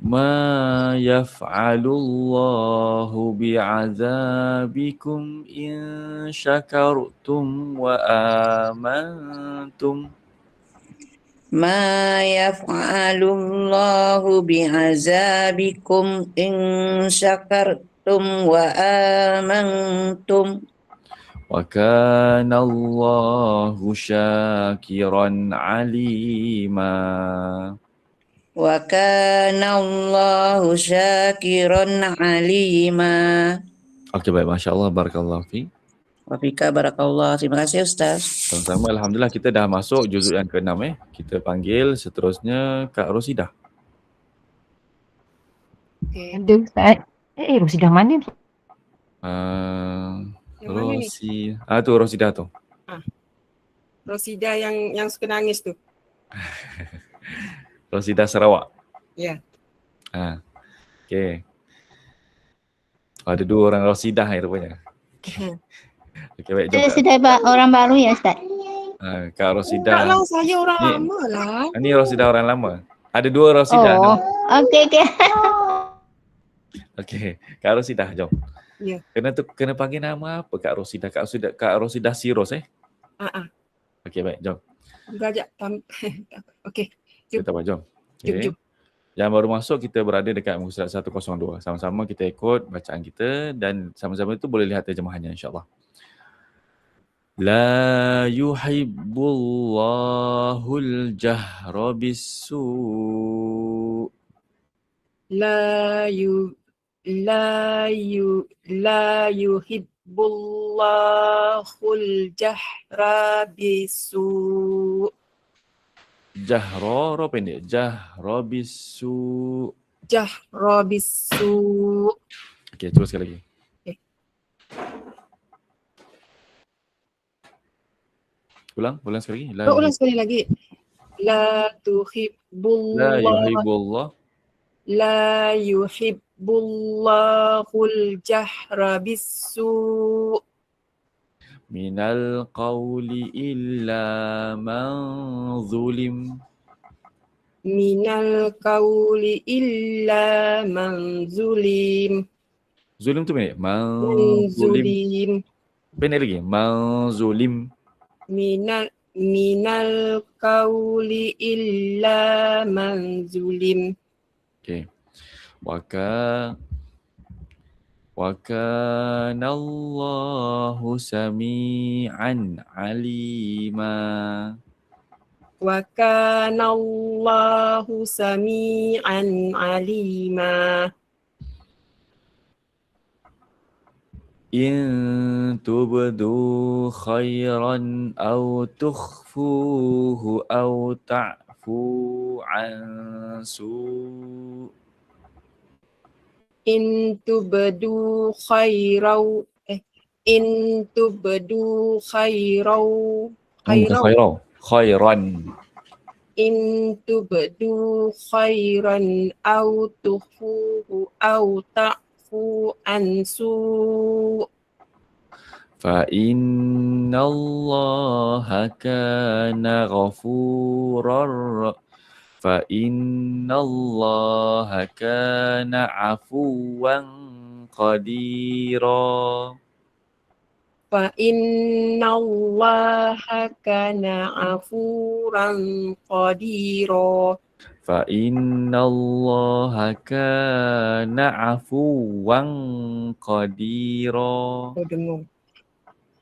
ما يفعل الله بعذابكم إن شكرتم وآمنتم. Ma yaf'alullahu bi'azabikum in syakartum wa amantum. وكان الله شاكرا عليما. Wa kana Allahu syakiran alima. Okey, baik. Masya Allah. Barakallahu fi. Wa fika barakallah. Terima kasih Ustaz. Sama-sama. Alhamdulillah kita dah masuk juzuk yang ke-6 . Kita panggil seterusnya Kak Rosidah. Ada Ustaz. Rosidah mana? Tu Rosidah tu. Rosidah yang suka nangis tu. Rosidah Sarawak. Ya. Okey. Ada dua orang Rosidah ni rupanya. Okey, baik. Jom. Sudah orang baru ya Ustaz? Kak Rosidah. Taklah, saya orang lama lah. Ini Rosidah orang lama. Ada dua Rosidah. Oh, okey. Okey, Kak Rosidah, jom. Ya. Kena panggil nama apa Kak Rosidah? Kak Rosidah Siros Okey, baik, jom. Gajak okey. Kita jom. Okay. Jom. Yang baru masuk kita berada dekat muka surat 102. Sama-sama kita ikut bacaan kita dan sama-sama itu boleh lihat terjemahannya insya-Allah. La yuhibbullahul jahra bis-su'. La yuhibbullahul jahra bisu. Jahra pendek. Jahra bis-su'. Jahra bisu. Okey, terus sekali lagi. Okay. Ulang sekali lagi. Ulang sekali lagi. La yuhibbullah. La yuhibbullahul jahra bisu. Minal qawli illa man zulim. Minal qawli illa man zulim. Zulim tu pendek. Man zulim. Pendek lagi. Man zulim. Minal qawli illa man zulim. Okay. Wa kana Allahu sami'an alima. Wa kana Allahu sami'an alima. In tubdu khairan aw tukhfuhu aw ta'fu an su'. In tubdu khairau in tubdu khairau Bukan khairan. in tubdu khairan au tukhfuhu au ta'fu an su' Fa inna Allah kana ghafurar Fa inna Allah kana afuwan qadira. fa inna Allaha kana afuran qadira. Fa inna Allah kana afuwan qadira. Oh, dengung.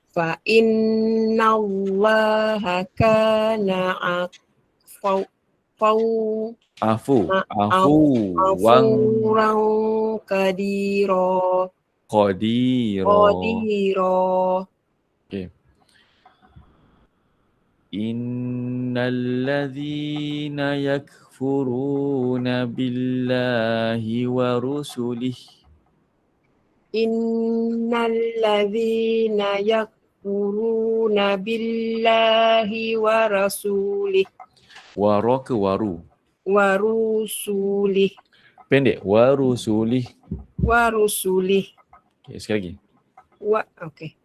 Fa inna Allaha kana afuran qadira. Okay. Innal ladzina yakfuruna billahi wa rusulihi. Innal ladzina yakfuruna billahi wa rasulih. Waro ke waru? Wa rusulih. Pendek. Wa rusulih. Wa rusulih. Okay, sekali lagi. Okay.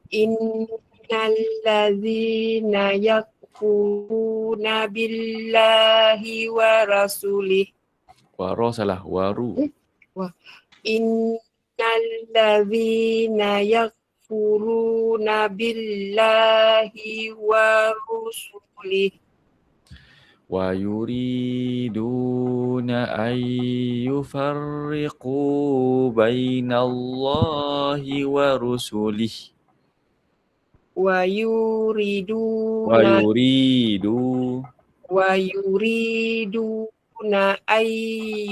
Innal ladzina yakfuruna billahi wa rasulih. Waro salah. Waru. Innal ladzina yakfuruna billahi wa rusulih. Wa yuriduna an yufarriqu bainallahi wa rusulihi. Wa yuriduna an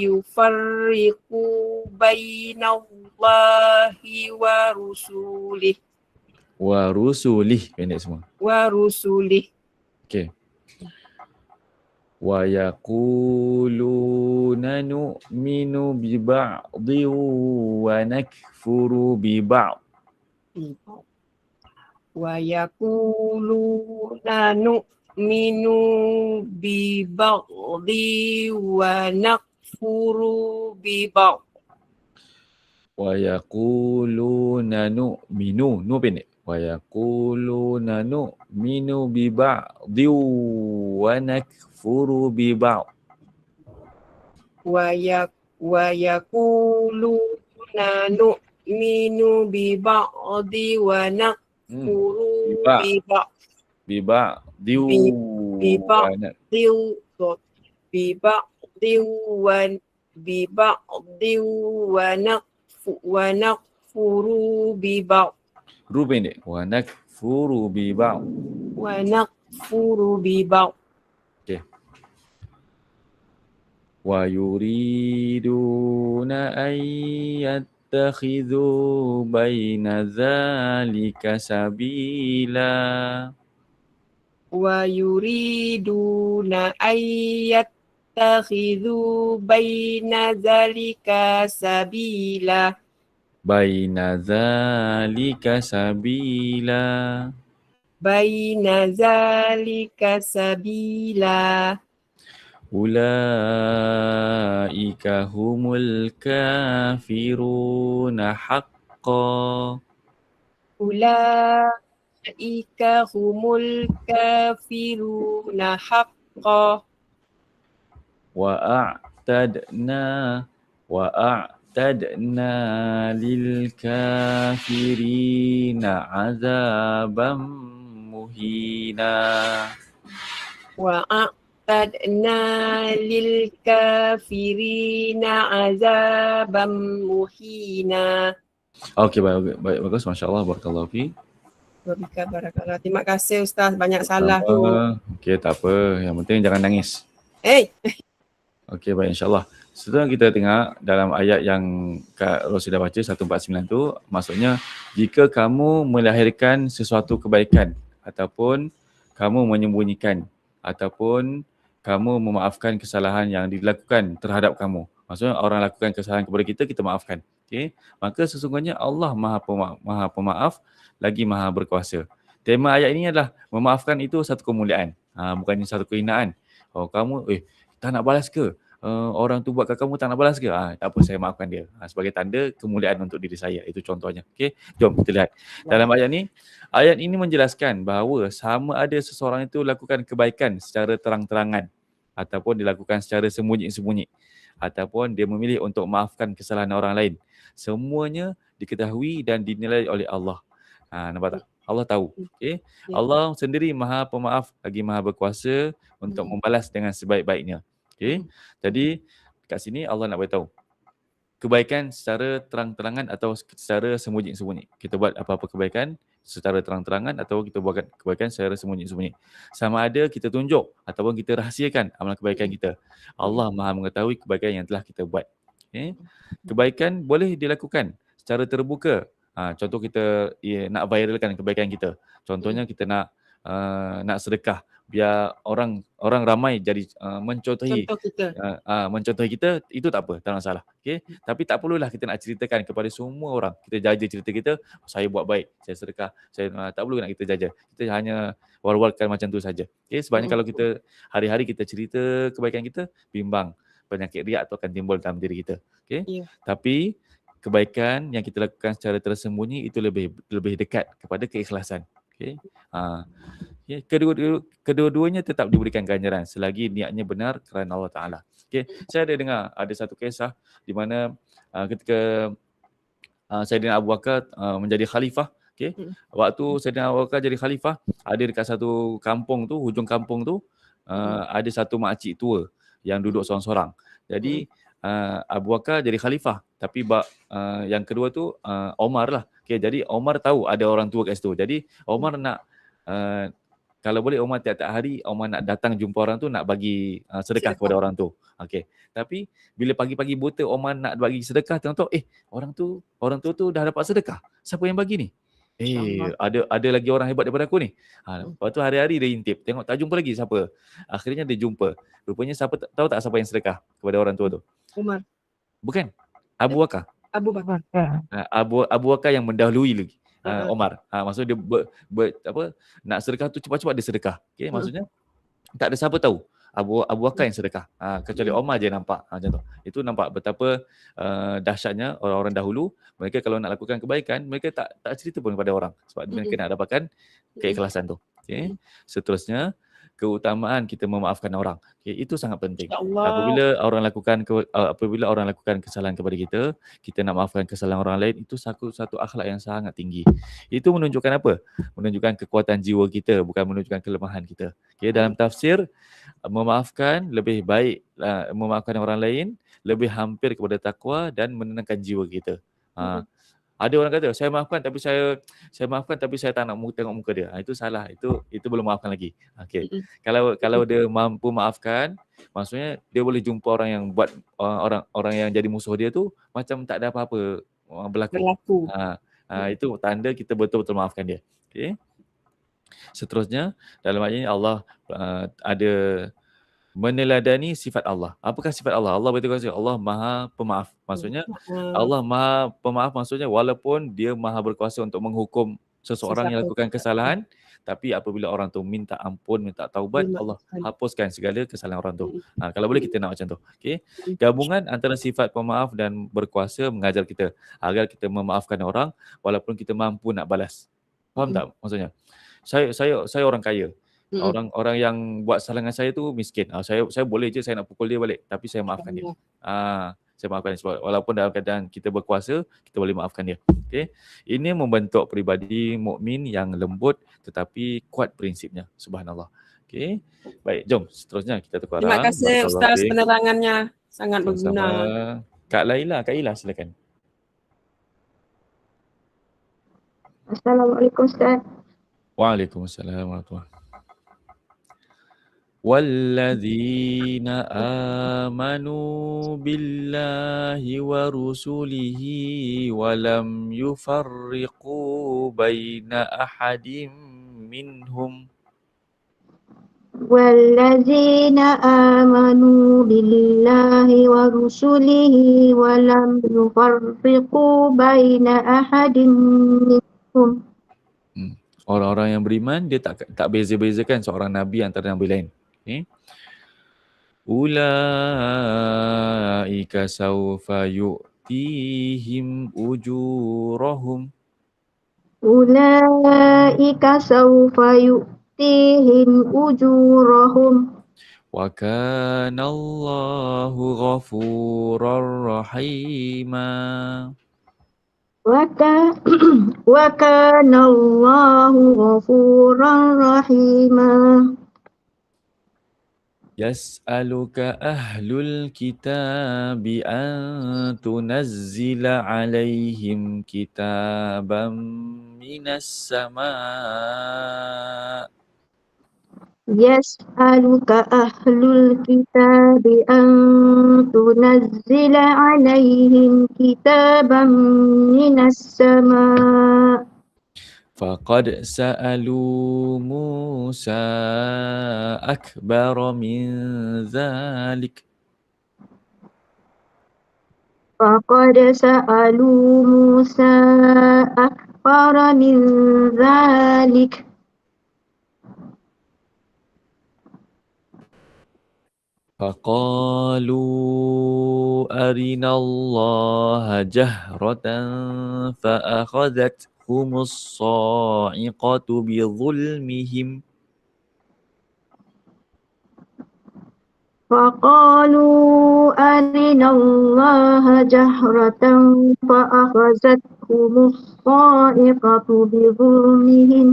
yufarriqu bainallahi wa rusulih. Wa rusulih. Pendek semua. Wa rusulih. Okay. Wa yaquluna nu'minu bi ba'dhi wa nakfuru bi ba'd. Wa yaquluna nu'minu bi ba'dhi wa nakfuru bi ba'd. Wa yaquluna nu'minu. Nu pendek. Wa yaquluna nu'minu bi ba'dhi wa nakfuru bi ba'd. Wa yaquluna nu'minu bi ba'dhi wa nakfuru bi ba'd. Bi ba'dhi wa nakfuru bi ba'd. Ru pendek. Wa nakfuru bi ba'd. Wa nakfuru bi ba'd. Okay. Wa yuriduna an yattakhidhu baina dhalika sabila. Wa yuriduna an yattakhidhu baina dhalika sabila. Baina dhalika sabila. Baina dhalika sabila. Ulaika humul kafiruna haqqan. Ulaika humul kafiruna haqqan. Wa a'tadna lil kafirina azaban muhina. Wa a'tadna lil kafirina azaban muhina. Okay, baik, bagus, masya-Allah, barakallahu fi. Wa bika barakallah. Terima kasih Ustaz, banyak salah tu. Okey, tak apa. Yang penting jangan nangis. Okey, baik, insyaAllah. Setelah kita tengok dalam ayat yang Kak Ros sudah baca 149 tu, maksudnya jika kamu melahirkan sesuatu kebaikan ataupun kamu menyembunyikan ataupun kamu memaafkan kesalahan yang dilakukan terhadap kamu. Maksudnya orang lakukan kesalahan kepada kita, kita maafkan. Okey, maka sesungguhnya Allah Maha Pemaaf lagi Maha Berkuasa. Tema ayat ini adalah memaafkan itu satu kemuliaan. Bukannya satu kehinaan. Oh, kamu tak nak balas ke? Orang tu buat kat kamu tak nak balas ke? Tak apa, saya maafkan dia. Sebagai tanda kemuliaan untuk diri saya. Itu contohnya. Okey, jom kita lihat. Dalam ayat ini menjelaskan bahawa sama ada seseorang itu lakukan kebaikan secara terang-terangan ataupun dilakukan secara sembunyi-sembunyi ataupun dia memilih untuk maafkan kesalahan orang lain. Semuanya diketahui dan dinilai oleh Allah. Nampak tak? Allah tahu. Okay? Allah sendiri Maha Pemaaf lagi Maha Berkuasa untuk membalas dengan sebaik-baiknya. Okay? Jadi kat sini Allah nak beritahu kebaikan secara terang-terangan atau secara sembunyi-sembunyi. Kita buat apa-apa kebaikan secara terang-terangan atau kita buat kebaikan secara sembunyi-sembunyi. Sama ada kita tunjuk ataupun kita rahsiakan amalan kebaikan kita. Allah Maha mengetahui kebaikan yang telah kita buat. Okay? Kebaikan boleh dilakukan secara terbuka. Contoh kita nak viralkan kebaikan kita. Contohnya kita nak sedekah biar orang ramai jadi mencontohi kita, itu tak apa, tak masalah. Okey, tapi tak perlulah kita nak ceritakan kepada semua orang. Kita jaja cerita kita, saya buat baik, saya sedekah, saya tak perlu nak kita jaja. Kita hanya war-warkan macam tu saja. Okey, sebabnya kalau kita hari-hari kita cerita kebaikan kita, bimbang penyakit riak tu akan timbul dalam diri kita. Okey. Tapi kebaikan yang kita lakukan secara tersembunyi itu lebih dekat kepada keikhlasan. Okey. Kedua-duanya tetap diberikan ganjaran selagi niatnya benar kerana Allah Taala. Okey, saya ada dengar ada satu kisah di mana ketika Saidina Abu Bakar menjadi khalifah, okey. Waktu Saidina Abu Bakar jadi khalifah, ada dekat satu kampung tu, hujung kampung tu, ada satu makcik tua yang duduk seorang-seorang. Jadi Abu Bakar jadi khalifah, tapi yang kedua tu Omar lah. Okey, jadi Omar tahu ada orang tua kat situ. Jadi Omar nak kalau boleh Omar tiap-tiap hari Omar nak datang jumpa orang tu, nak bagi sedekah kepada orang tu. Okey. Tapi bila pagi-pagi buta Omar nak bagi sedekah, tengok orang tu dah dapat sedekah. Siapa yang bagi ni? Ada lagi orang hebat daripada aku ni. Lepas tu hari-hari dia intip, tengok tak jumpa lagi siapa. Akhirnya dia jumpa. Rupanya tahu tak siapa yang sedekah kepada orang tua tu? Umar. Bukan. Abu Bakar. Abu Bakar. Abu Bakar yang mendahului lagi. Omar. Maksudnya dia nak sedekah tu cepat-cepat dia sedekah. Okey, maksudnya tak ada siapa tahu Abu Bakar yang sedekah. Kecuali Omar je nampak. Macam tu. Itu nampak betapa dahsyatnya orang-orang dahulu. Mereka kalau nak lakukan kebaikan, mereka tak cerita pun kepada orang sebab mereka nak dapatkan keikhlasan tu. Okey. Seterusnya keutamaan kita memaafkan orang. Okay, itu sangat penting. Apabila orang lakukan kesalahan kepada kita nak maafkan kesalahan orang lain, itu satu akhlak yang sangat tinggi. Itu menunjukkan apa? Menunjukkan kekuatan jiwa kita, bukan menunjukkan kelemahan kita. Okay, dalam tafsir, memaafkan lebih baik, memaafkan orang lain lebih hampir kepada takwa dan menenangkan jiwa kita. Ada orang kata saya maafkan tapi saya tak nak tengok muka dia. Itu salah. Itu belum maafkan lagi. Okey. Kalau dia mampu maafkan, maksudnya dia boleh jumpa orang yang buat orang yang jadi musuh dia tu macam tak ada apa-apa berlaku. Itu tanda kita betul-betul maafkan dia. Okey. Seterusnya dalam ayat ini Allah ada meneladani sifat Allah. Apakah sifat Allah? Allah berkata Allah Maha Pemaaf. Maksudnya Allah Maha Pemaaf, maksudnya walaupun dia Maha Berkuasa untuk menghukum seseorang yang lakukan kesalahan, tapi apabila orang tu minta ampun, minta taubat, Allah hapuskan segala kesalahan orang tu. Kalau boleh kita nak macam tu. Okey. Gabungan antara sifat pemaaf dan berkuasa mengajar kita agar kita memaafkan orang walaupun kita mampu nak balas. Faham tak maksudnya? Saya orang kaya. Orang yang buat salah dengan saya tu miskin. Saya boleh je saya nak pukul dia balik, tapi saya maafkan dia. Saya maafkan dia sebab walaupun dalam keadaan kita berkuasa, kita boleh maafkan dia. Okey. Ini membentuk peribadi mukmin yang lembut tetapi kuat prinsipnya. Subhanallah. Okey. Baik, jom seterusnya kita tukar. Terima kasih Ustaz penerangannya. Sangat berguna. Kak Ila silakan. Assalamualaikum Ustaz. Waalaikumsalam warahmatullahi wabarakatuh. والذين آمنوا بالله ورسله ولم يفرقوا بين أحد منهم والذين آمنوا بالله ورسله ولم يفرقوا بين أحد منهم. Orang-orang yang beriman dia tak beza-bezakan seorang nabi antara nabi lain. Okay. Ulaika sawfa yu'tihim ujurahum. Ulaika sawfa yu'tihim ujurahum. Wa kana Allahu ghafurar rahima. Wa kana Allahu ghafuran rahima. Yas'aluka ahlul kitabi an tunazzila alaihim kitaban minas sama'. Yas'aluka ahlul kitabi an tunazzila alaihim kitaban minas sama'. Faqad sa'alu Musa akbar min dhalik. Faqad sa'alu Musa akbar min dhalik. فقالوا أرنا الله جهرة فأخذتهم الصاعقة بظلمهم. فقالوا أرنا الله جهرة فأخذتهم الصاعقة بظلمهم.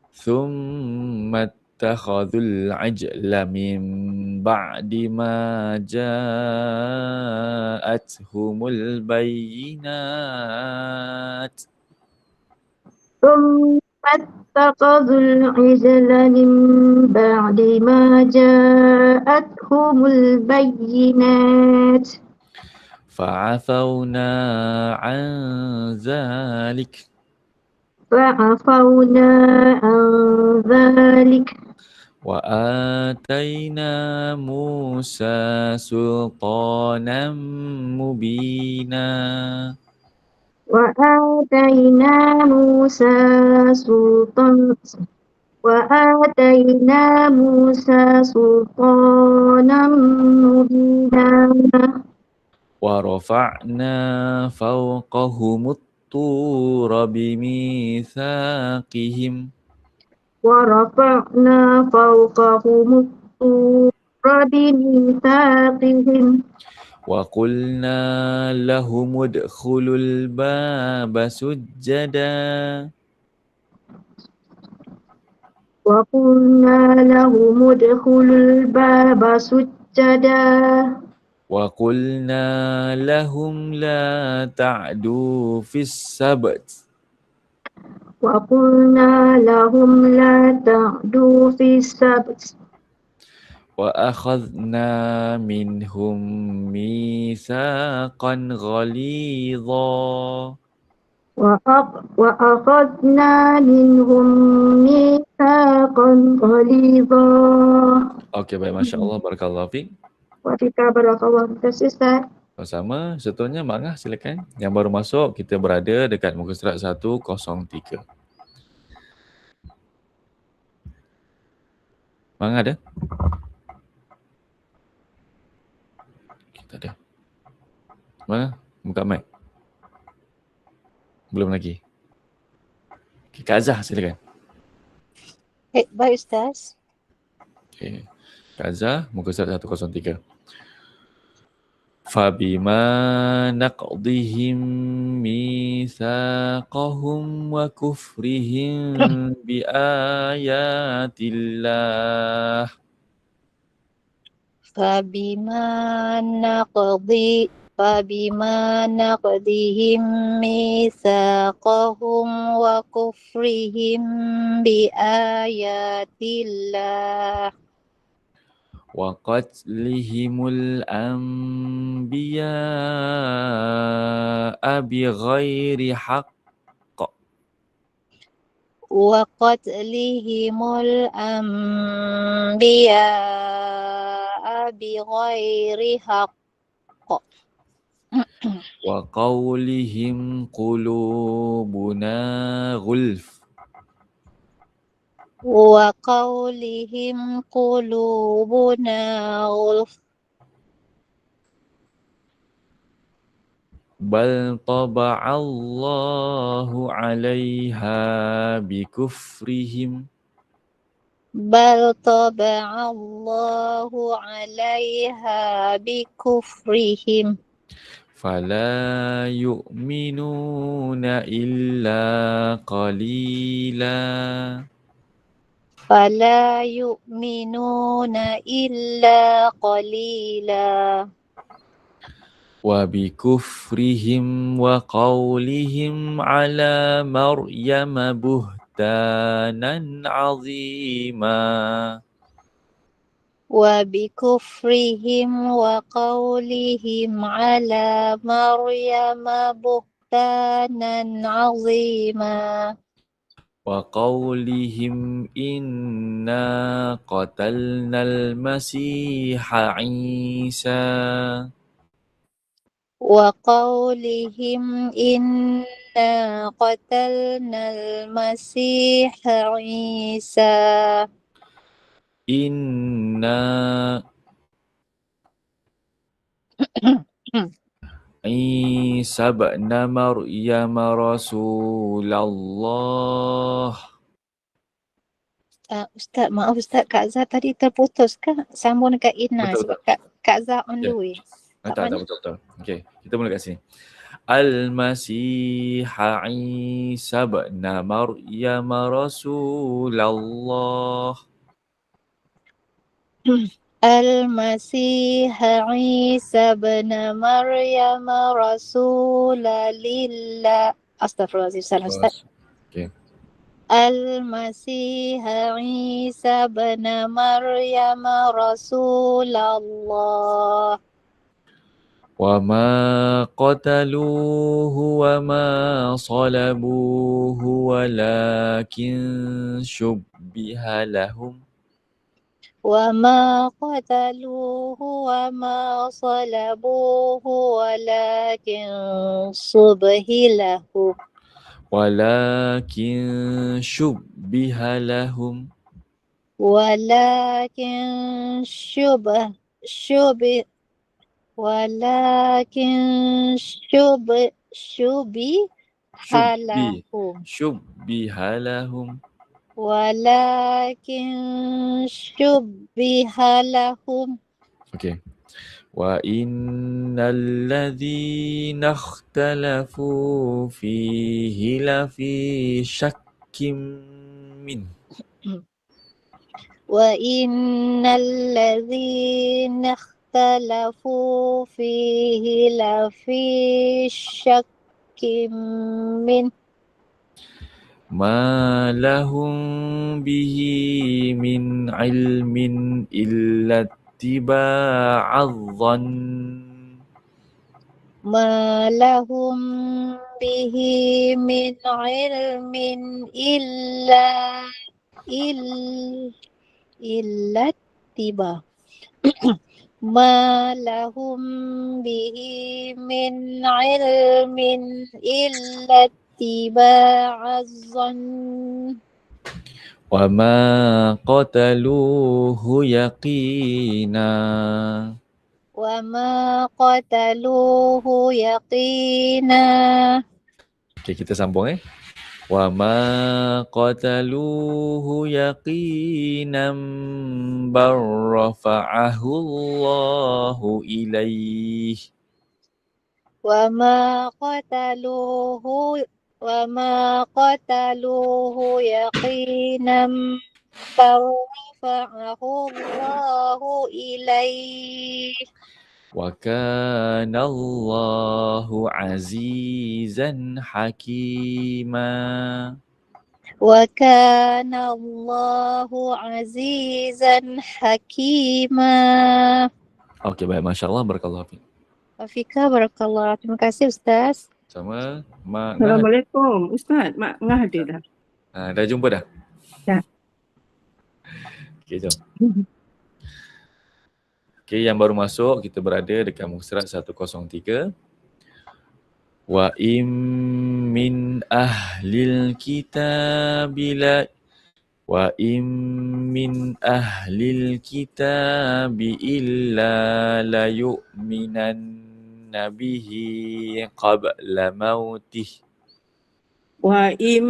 ثم اتخذوا العجل من بعد ما جاءتهم البينات. ثم اتخذوا العجل من بعد ما جاءتهم البينات. فعفونا عن ذلك. فعفونا عن ذلك. وآتينا موسى سلطانا مبينا. وآتينا موسى سلطانا مبينا. ورفعنا فوقهم الطور بميثاقهم. ورفعنا فوقهم الطور بميثاقهم. وقلنا لهم ادخلوا الباب سجدا. وقلنا لهم ادخلوا الباب سجدا. وقلنا لهم لا تعدوا في السبت. وقلنا لهم لا تعدوا في السبت. وأخذنا منهم ميثاقا غليظا. وأخذنا منهم ميثاقا غليظا. Okey, baik. Masya Allah. Barakallahu fiik. Wa fika barakallahu. Terima kasih Ustaz. Sama, seterusnya Mak Ngah silakan. Yang baru masuk, kita berada dekat muka surat 103. Mak Ngah ada? Kita ada. Mana? Buka mic. Belum lagi. Okay, Kak Azhar silakan. Baik Ustaz. Okay. Kak Azhar, muka surat 103. فَبِمَا نَقْضِهِمْ مِيثَاقَهُمْ وَكُفْرِهِمْ بِآيَاتِ اللَّهِ. فبما فبما نقضهم ميثاقهم وكفرهم بآيات الله وقتلهم الأنبياء بغير حق وقتلهم الأنبياء بغير حق وقولهم قلوبنا غلف وقولهم قلوبنا غلف بل طبع الله عليها بكفرهم بل طبع الله عليها بكفرهم فلا يؤمنون إلا قليلا فلا يؤمنون إلا قليلا وبكفرهم وقولهم على مريم بهتانا عظيما وبكفرهم وقولهم على مريم بهتانا عظيما وقولهم إنا قتلنا المسيح عيسى وقولهم إنا قتلنا المسيح عيسى إنا عيسى ابن مريم رسول الله. Ustaz, maaf Ustaz, Kak Zah tadi terputus ke? Sambung dekat Ina Betul, sebab Kak Zah on the Ya. way. Tak, mana? betul. Okey, kita mula kat sini. Al-Masih Isa ibn Maryam Rasulullah. Al-Masih Isa bin Maryam Rasulullah. Astaghfirullahaladzim, salah Ustaz. Okey. Al-Masih Isa bin Maryam Rasulullah. وما قتلوه وما صلبوه ولكن شبه لهم وما قتلوه وما صلبوه ولكن شبه لهم ولكن شبه لهم ولكن شبه ولكن شبه لهم شبه لهم ولكن شبه لهم. Okay. وَإِنَّ الَّذِينَ اخْتَلَفُوا فِيهِ لَفِي شَكٍّ مِّنْهُ وَإِنَّ الَّذِينَ اخْتَلَفُوا فِيهِ لَفِي شَكٍّ مِّنْهُ مَا لَهُم بِهِ مِنْ عِلْمٍ إِلَّا اتِّبَاعَ الظَّنِّ ما لهم به من علم إلا اتباع ما لهم به من علم إلا اتباع الظن وَمَا قَتَلُوهُ يَقِينًا. وَمَا قَتَلُوهُ يَقِينًا. Okay, kita sambung وَمَا قَتَلُوهُ يَقِينًا بَلْ رَفَعَهُ اللَّهُ إِلَيْهِ وما قتلوه يقينا بل رفعه الله إليه Wa kana Allahu azizan hakima. Wa kana Allahu azizan hakima. Okey, baik. Masya Allah, barakallahu fiik. Wafika barakallah. Terima kasih Ustaz. Sama Mak Ngah. Assalamualaikum. Ustaz, Mak Ngah ada dah. Dah jumpa dah? Dah. Okey, jom. Okey, yang baru masuk, kita berada dekat muka surat 103. Wa im min ahlil kitabi la wa im min ahlil kitabi illa la yu'minanna bihi qabla mautih. Wa im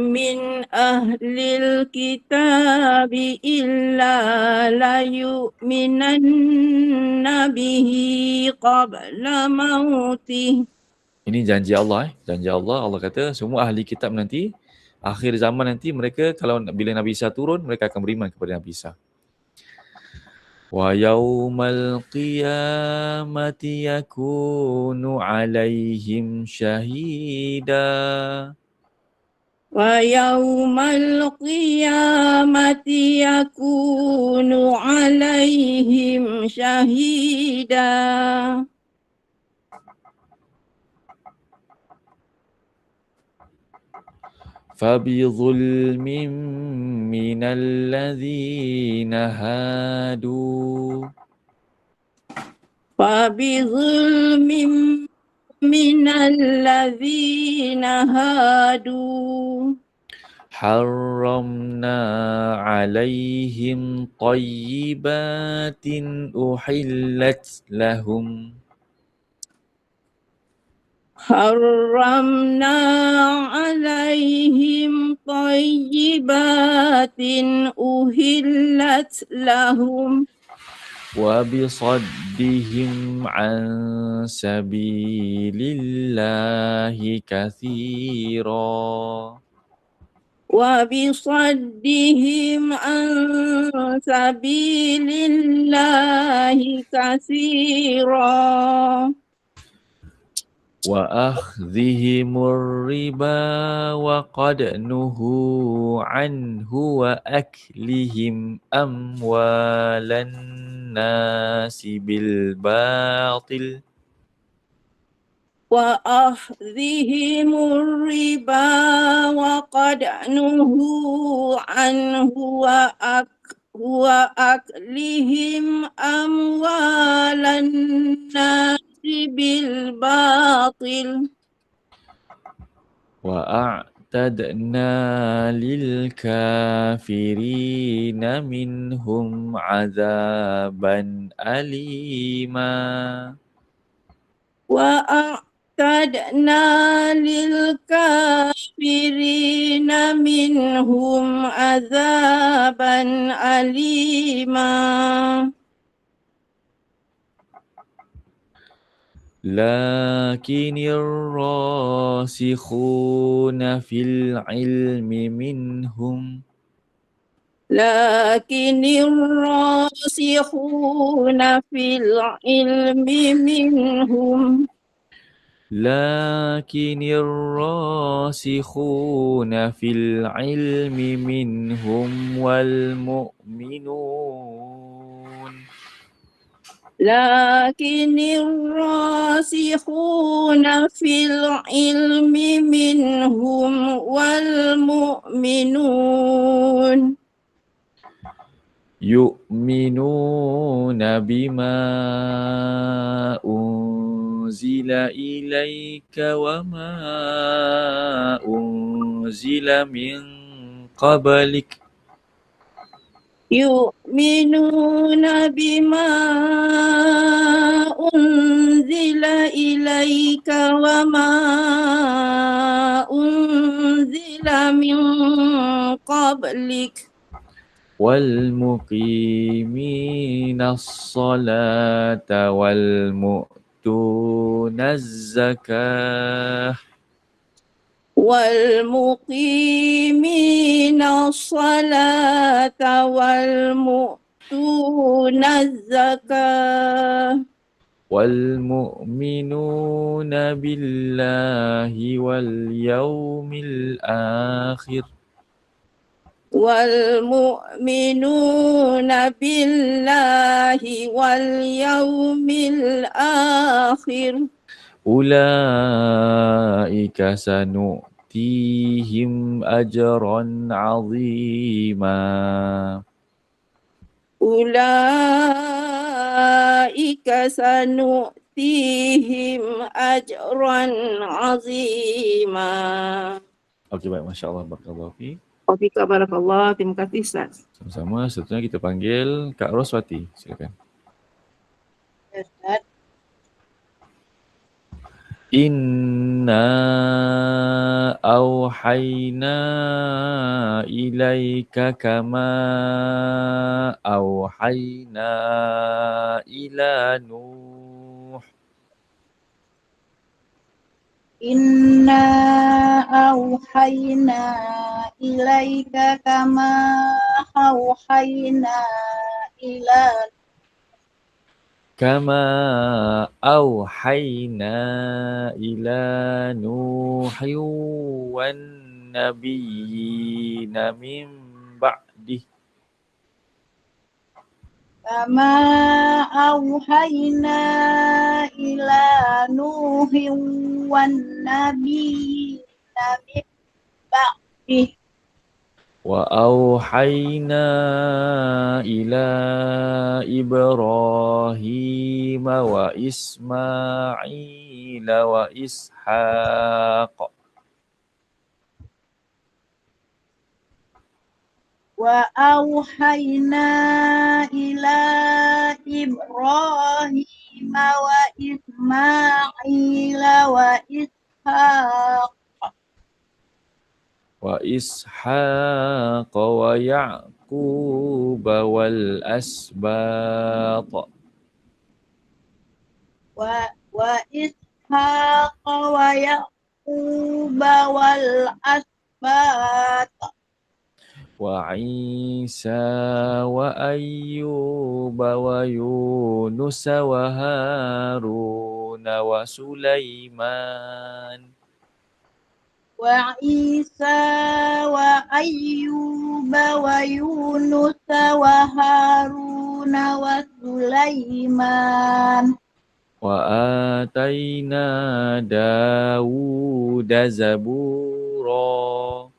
min ahlil kitabi illa la yu'minanna bihi qabla mautih. Ini janji Allah. Janji Allah. Allah kata semua ahli kitab nanti, akhir zaman nanti mereka bila Nabi Isa turun, mereka akan beriman kepada Nabi Isa. Wa yaumal qiyamati yakunu alaihim syahida. Wa yaumal qiyamati yakunu alaihim syahida. فبظلم من الذين هادوا فبظلم من الذين هادوا حرمنا عليهم طيبات أحلت لهم حرمنا عليهم طيبات أحلت لهم وبصدهم عن سبيل الله كثيرا وبصدهم عن سبيل الله كثيرا وأخذهم الربا وقد نهوا عنه وأكلهم أموال الناس بالباطل وأخذهم الربا وقد نهوا عنه وأكلهم أموال الناس بالباطل وأعتدنا للكافرين منهم عذابا أليما وأعتدنا للكافرين منهم عذابا أليما لكن الراسخون في العلم منهم لكن الراسخون في العلم منهم لكن الراسخون في العلم منهم والمؤمنون لكن الراسخون في العلم منهم والمؤمنون يؤمنون بما أنزل إليك وما أنزل من قبلك يؤمنون بما أنزل إليك وما أنزل من قبلك والمقيمين الصلاة والمؤتون الزكاة والمقيمين الصلاة والمؤتون الزكاة والمؤمنون بالله واليوم الآخر والمؤمنون بالله واليوم الآخر أولئك سنؤتيهم أجرا عظيما أولئك سنؤتيهم أجرا عظيما. Okey, baik. Masya Allah. Barakallahu fi. Wafika barakallah. Terima kasih Ustaz. Sama-sama. Seterusnya kita panggil Kak Roswati. Silakan. Ustaz. Inna awhayna ilaika kama awhayna ila Nuh. Inna auhayna ilaika kama auhayna ila كما أوحينا إلى نوح والنبيين من بعده kama auhayna ila Nuhin wan nabiyina min ba'dih وأوحينا إلى إبراهيم وإسماعيل وإسحاق وأوحينا إلى إبراهيم وإسماعيل وإسحاق ويعقوب والأسباط وإسحاق ويعقوب والأسباط وعيسى وأيوب ويونس وهارون وسليمان وعيسى وأيوب ويونس وهارون وسليمان وآتينا داود زبورا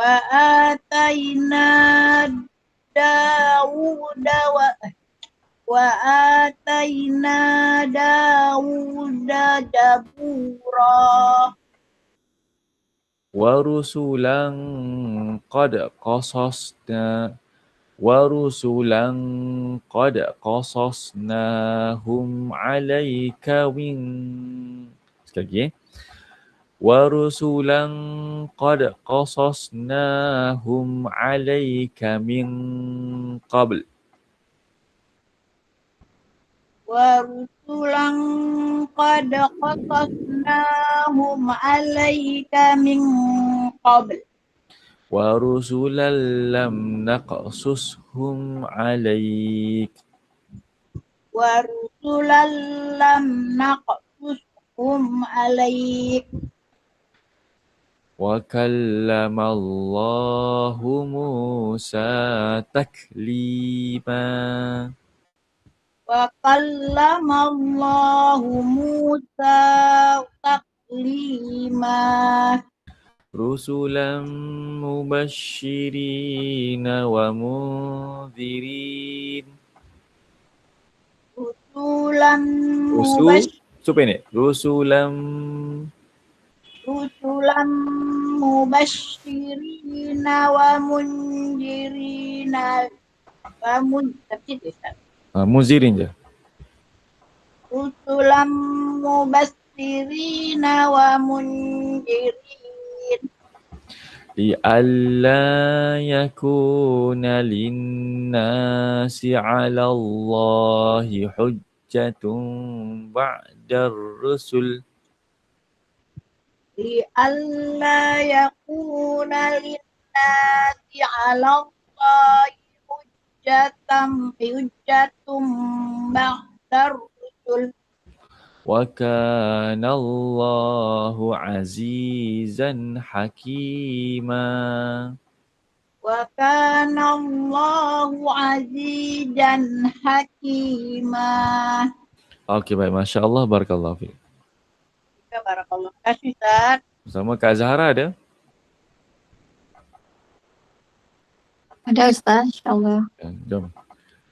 وآتينا داود زبورا ورسلا قد قصصناهم عليك من sekali lagi ورسلا قد قصصناهم عليك من قبل ورسلا قد قصصناهم عليك من قبل ورسلا لم نقصصهم عليك ورسلا لم نقصصهم عليك وكلم الله موسى تكليما وكلم الله موسى تكليما رسلا مبشرين ومنذرين رسلا مبشرين ومنذرين منذرين je رسلا مبشرين ومنذرين لئلا يكون للناس على الله حجة بعد الرسل لئلا يكون للناس على الله حجة بعد الرسل betul. وَكَانَ اللَّهُ عَزِيزًا حَكِيمًا. Wa kana Allahu azizan hakima. Okey, baik. Masya Allah, barakallahu fiik. Barakallah. Terima kasih Ustaz. Bersama Kak Zahra ada? Ada Ustaz, insyaAllah. Jom.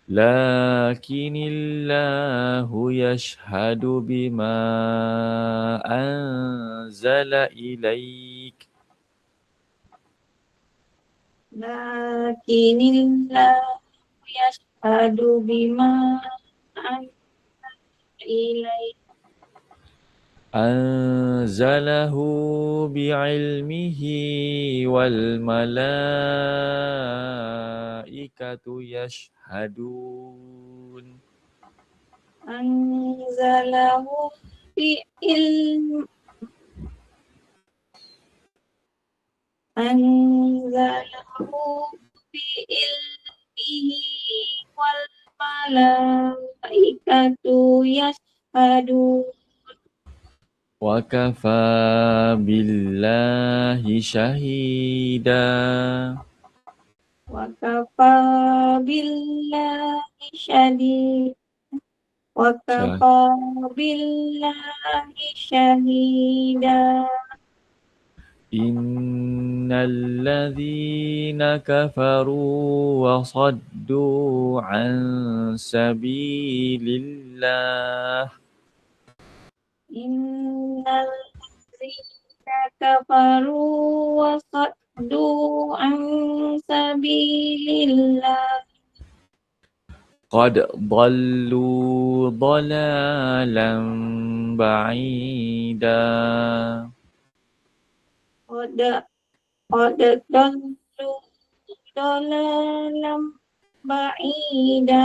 Lakinillahu yashhadu bima anzala ilaik. Lakinillahu yashhadu bima anzala ilaik. Anzalahu bi'ilmihi wal malaikatu yashhadun. Anzalahu bi ilm. Anzalahu bi ilmihi wal malaikatu yashhadun. Wa kafa billahi syahida. Wa kafa billahi syahida. Wa kafa billahi syahida. Innal ladzina kafaru wa saddu an sabilillah. Innal ladzina kafaru wa saddu an sabilillah. Qad dhallu dhalalan ba'ida. Qad dallu dalalam ba'ida.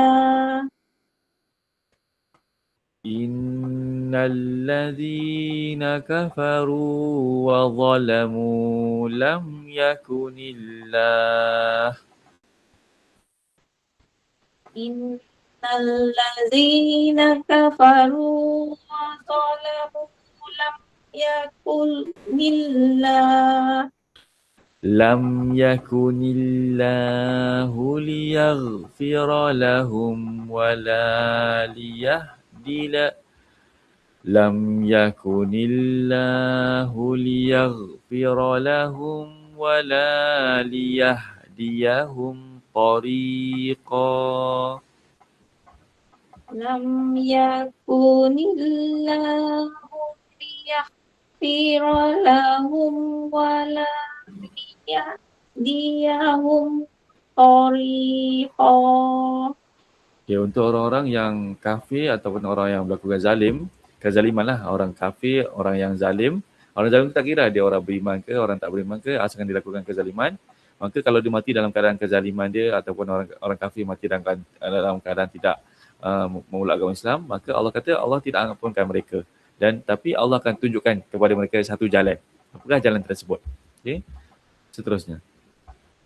Innal ladzina kafaru wa zalamu lam yakunillah. Innal ladzina kafaru wa zalamu lam yakunillah. Lam yakunillahu liyaghfira lahum wala Lam yakunillahu liyaghfira lahum wala liyahdiyahum tariqa. Lam yakunillahu liyaghfira lahum wala liyahdiyahum tariqa. Okay, untuk orang-orang yang kafir ataupun orang yang melakukan kezaliman lah. Orang kafir, orang yang zalim. Orang zalim tak kira dia orang beriman ke, orang tak beriman ke, asalkan dia lakukan kezaliman. Maka kalau dia mati dalam keadaan kezaliman dia ataupun orang kafir mati dalam keadaan tidak memeluk agama Islam, maka Allah kata Allah tidak ampunkan mereka. Tapi Allah akan tunjukkan kepada mereka satu jalan. Apakah jalan tersebut? Okay. Seterusnya.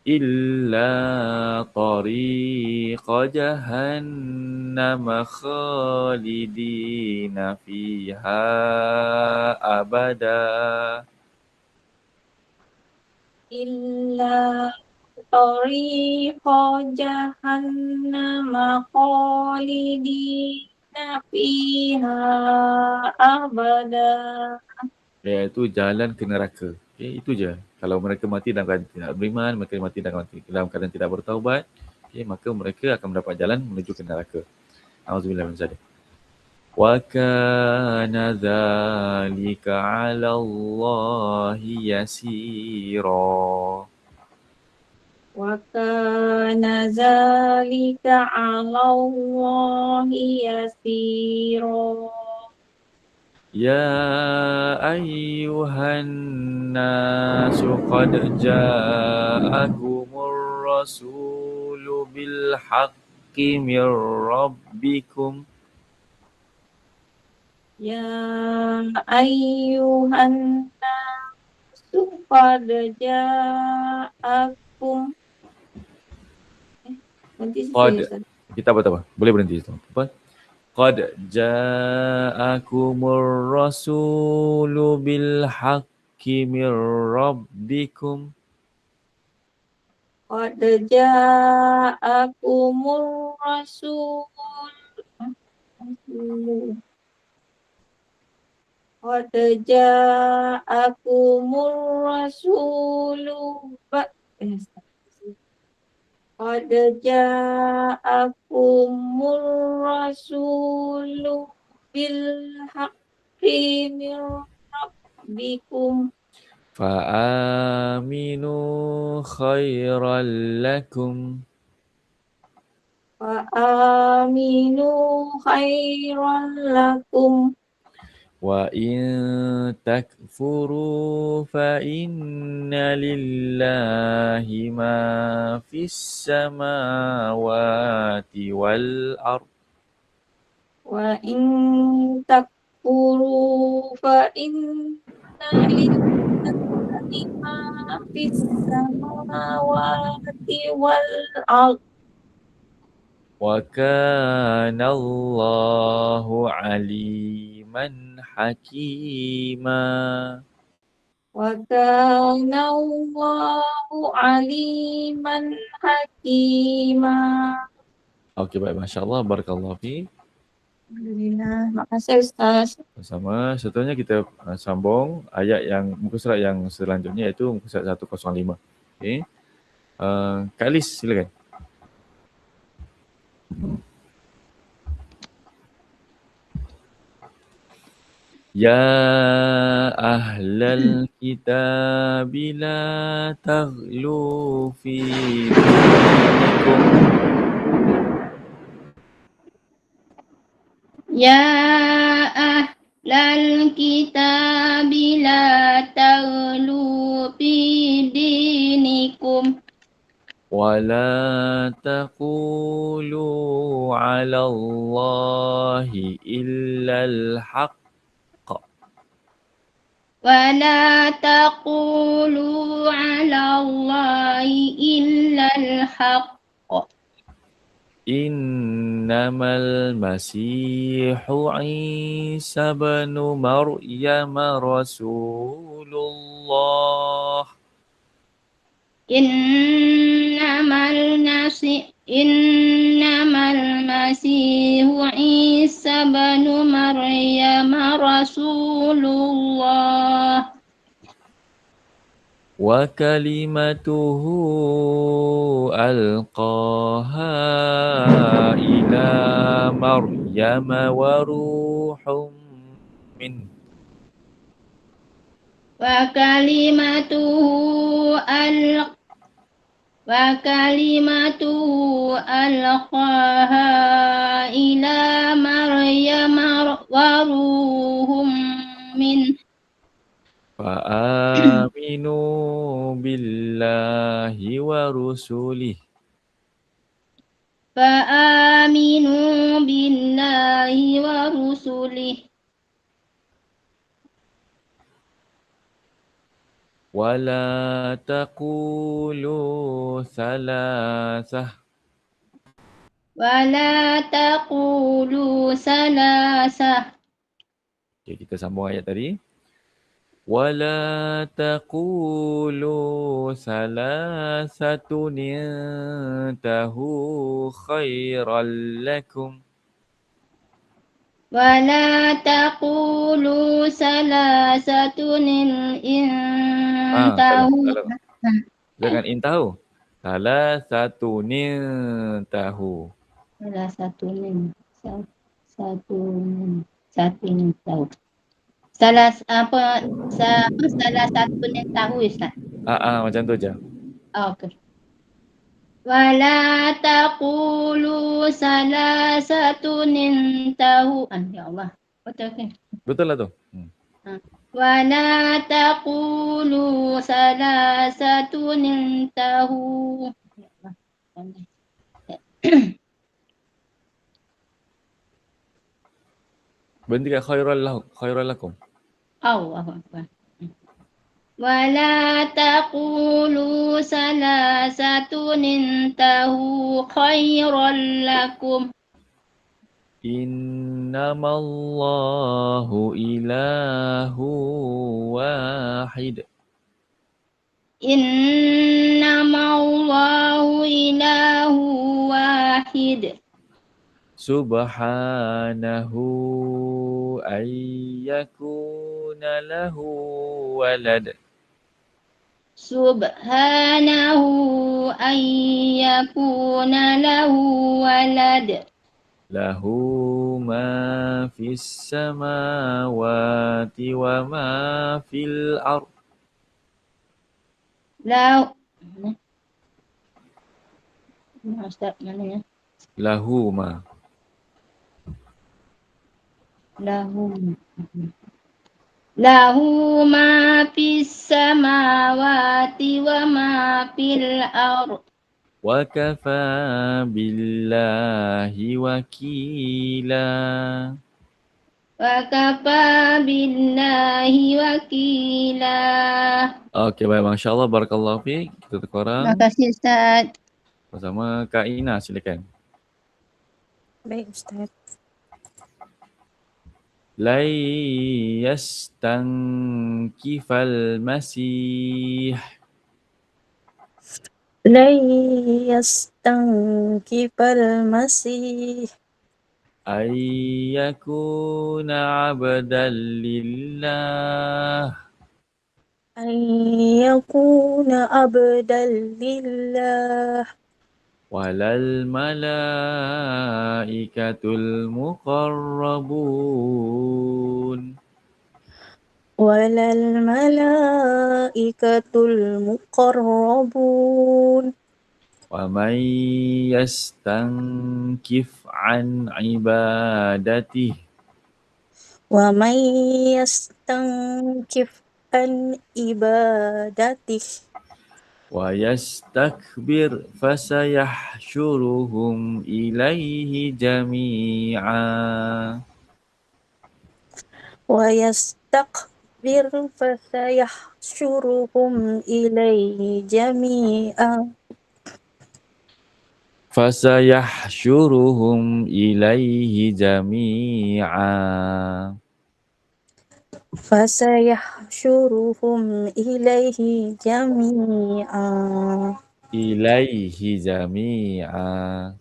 Illa tariqa jahannam khalidina fiha abada. Illa tariqa jahannam khalidina fiha abada. Iaitu jalan ke neraka. Okay, itu je. Kalau mereka mati dalam keadaan tidak beriman, mereka mati dalam keadaan tidak bertaubat, okay, maka mereka akan mendapat jalan menuju ke neraka. Auzubillah min zalik. Wa kana dzalika 'ala Allahi yasira. Wa kana dzalika 'ala Allahi yasira. Ya ayyuhan nasu qad ja'akumur rasulu bil haqqi min rabbikum. Ya ayyuhan nasu qad ja'akum. Qad. Kita apa? Boleh berhenti. Apa? Qad ja'akumur rasulu bil haqqi mir rabbikum. Qad ja'akumur rasul. Qad ja'akumur rasulu. Qad ja'akumur rasulu bil haqqi min rabbikum. Fa'aminu khairan lakum. Fa'aminu khairan lakum. Wa in takfuru fa inna lillahi ma fis samawati wal ard. Wa in takfuru fa inna lillahi ma fis samawati wal ard. Wa kana Allahu aliman hakima. Wa kana Allahu aliman hakima. Okey, baik, masya-Allah, barakallahu fi. Alhamdulillah. Makasih Ustaz. Sama, seterusnya kita sambung ayat yang muka surat yang selanjutnya iaitu muka surat 105. Okey. Kak Alis, silakan. Ya ahlal kitab la taghlu fi dinikum. Ya ahlal kitab la taghlu fi dinikum. ولا تقولوا على الله إلا الحق. ولا تقولوا على الله إلا الحق. إنما المسيح عيسى بن مريم رسول الله. إنما المسيح عيسى بن مريم رسول الله. وكلمته ألقاها إلى مريم وروح منه. وكلمته ألقاها إلى مريم وروح منه. فآمنوا بالله ورسله. فآمنوا بالله ورسله. ولا تقولوا ثلاثة. ولا تقولوا ثلاثة. Okay, kita sambung ayat tadi. ولا تقولوا ثلاثة انتهوا خيرا لكم. ولا تقولوا ثلاثة انتهوا. Jangan intahu. ثلاثة انتهوا. Salah satu yang tahu Ustaz. Macam tu je. Okey. Wala taqulu salasatun intahu. Ya Allah. Betul ke? Betul lah tu. Wala taqulu salasatun intahu. Ya Allah. Berhenti kat khairal lakum. Allahu Akbar. Wala taqulu salasatun intahu khairan lakum. Innamallahu ilahu wahid. Innamallahu ilahu wahid. Subhanahu ayyakuna lahu walad. Subhanahu an yakuna lahu walad. Lahu ma fis samawati wa ma fil ard. Lahu Ustaz, mana ya? Lahu ma. Lahu ma fis samawati wa ma fil ard. Wa kafa billahi wakila. Wa kafa billahi wakila. Okey, baik. Masya Allah. Barakallahu fiik. Kita Terima korang kasih Ustaz. bersama Kak Ina. Silakan. Baik Ustaz. Lai yastankifal masih لن يستنكف المسيح ayyakuna abdan lillah أن يكون عبدا لله walal malaikatul muqarrabun ولا الملائكة المقربون wa man yastankif an ibadatihi ومن يستنكف عن عبادته wa yastakbir fasayahsyuruhum ilaihi jami'a. ويستكبر فسيحشرهم إليه جميعا Fasayahsyuruhum ilaihi jami'a. فسيحشرهم إليه جميعا Ilaihi jami'a.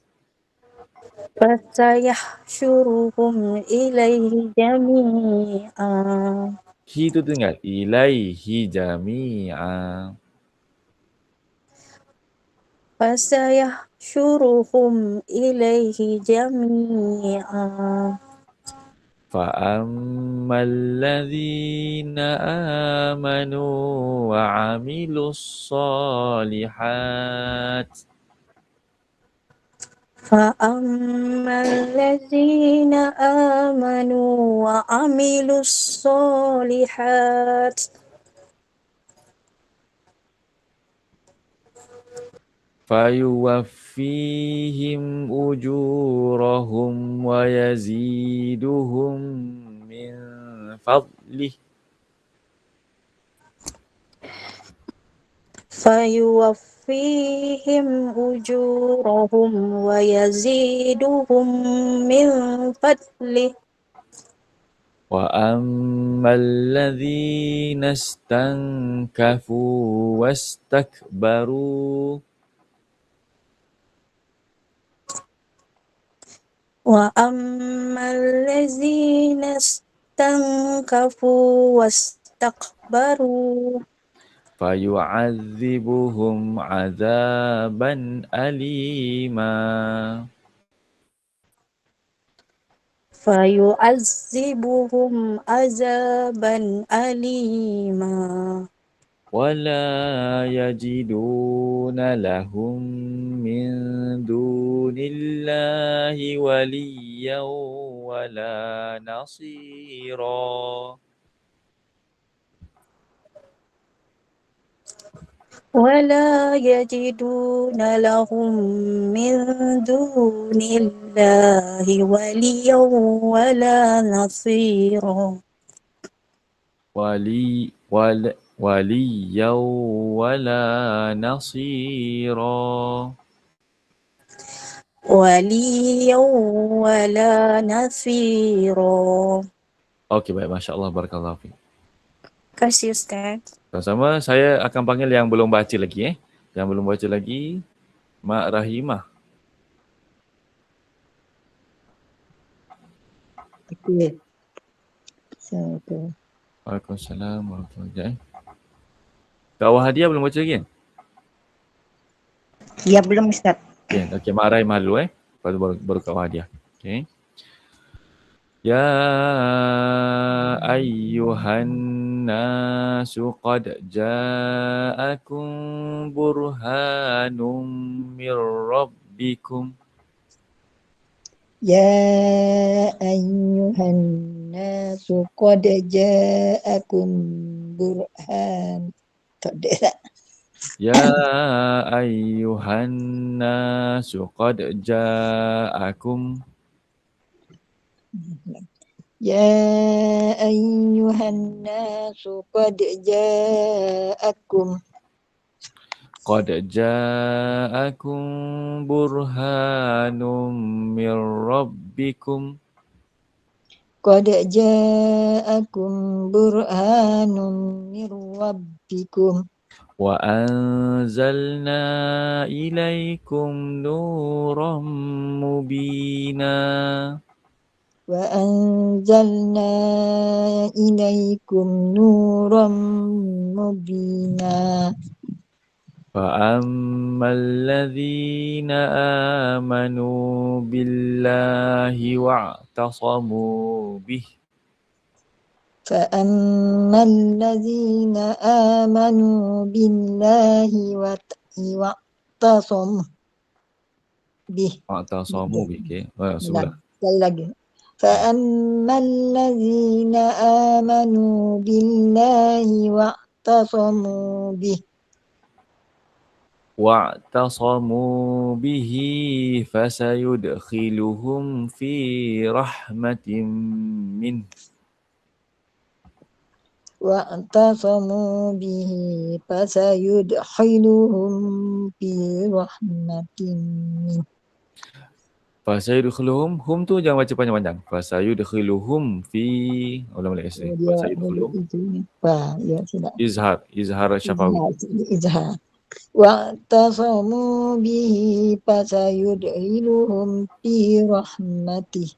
فسيحشرهم إليه جميعا Hi tu tinggal. Ilaihi jami'a. فسيحشرهم إليه جميعا فأما الذين آمنوا وعملوا الصالحات فأما الذين آمنوا وعملوا الصالحات فيوفيهم أجورهم ويزيدهم من فضله فيوفيهم أجورهم ويزيدهم من فضله وأما الذين استنكفوا واستكبروا وأما الذين استنكفوا واستكبروا فيعذبهم عذابا أليما فيعذبهم عذابا أليما ولا يجدون لهم من دون الله وليا ولا نصيرا ولا يجدون لهم من دون الله وليا ولا نصيرا وليا ولا نصيرا وليا ولا نصيرا. Okey, baik. Masya Allah. Barakallahu fiik. Terima kasih Ustaz. Sama-sama, saya akan panggil yang belum baca lagi. Yang belum baca lagi, Mak Rahimah. Okey. Satu. Waalaikumsalam warahmatullahi wabarakatuh. Kak Wahadia belum baca lagi kan? Ya, belum Ustaz. Okey, Mak Rahimah dulu Lepas tu baru Kak Wahadia. Okey. Ya ayyuhan nasu qad ja'akum burhanum mir rabbikum. Ya ayyuhan nasu qad ja'akum burhan. Tak ada tak? Ya ayyuhan nasu qad ja'akum. Ya ayyuhan nasu qad ja'akum. Qad ja'akum burhanum mir rabbikum. Qad ja'akum burhanum mir rabbikum. Wa anzalna ilaikum nuran mubina. Wa anzalna ilaikum nuran mubina. فأما الذين آمنوا بالله واعتصموا به فأما الذين آمنوا بالله واعتصموا به. واعتصموا به. Sekali lagi. فأما الذين آمنوا بالله واعتصموا به واعتصموا به فسيدخلهم في رحمة منه. واعتصموا به فسيدخلهم في رحمة منه. Fasayudkhiluhum, hum tu jangan baca panjang-panjang. Fasayudkhiluhum fi, ulang balik sekali. Fasayudkhiluhum. Ya, tidak. Izhar syafawi. Izhar. Wa'tasamu bihi fasayudkhiluhum fi rahmatih.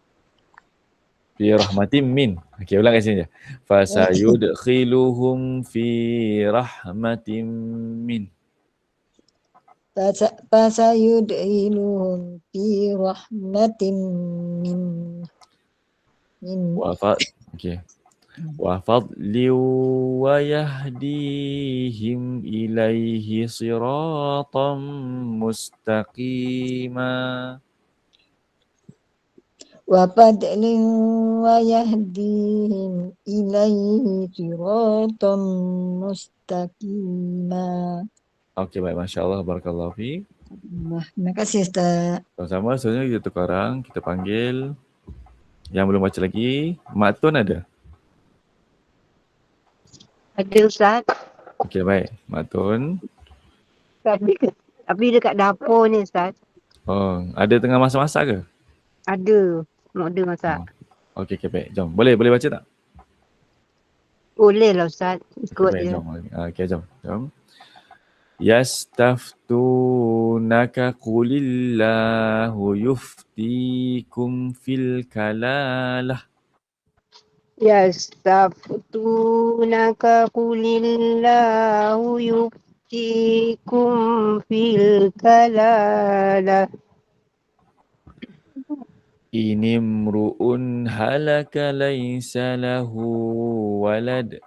Fi rahmatin min. Okey, ulang kat sini je. Fasayudkhiluhum fi rahmatin min. Fasayudkhiluhum fi rahmatin min. Okey. Wa fadli wa yahdihim ilaihi siratan mustaqima. Wa fadlin wa yahdihim ilaihi siratan mustaqima. Okey, baik. Masya Allah. Barakallahu fiik. Terima kasih Ustaz. Sama-sama. Sebenarnya kita tukar orang. Kita panggil yang belum baca lagi. Mak Tun ada? Ada Ustaz. Okey, baik. Mak Tun. Tapi dekat dapur ni Ustaz. Oh, ada tengah masak-masak ke? Ada. Nak ada masak. Okey, baik. Jom. Boleh baca tak? Boleh lah Ustaz. Ikut Baik, je. jom. Okey, jom. Yastaftunaka qulillahu yuftikum fil kalalah. Yastaftunaka qulillahu yuftikum fil kalalah. Inimru'un halaka laysa lahu walad.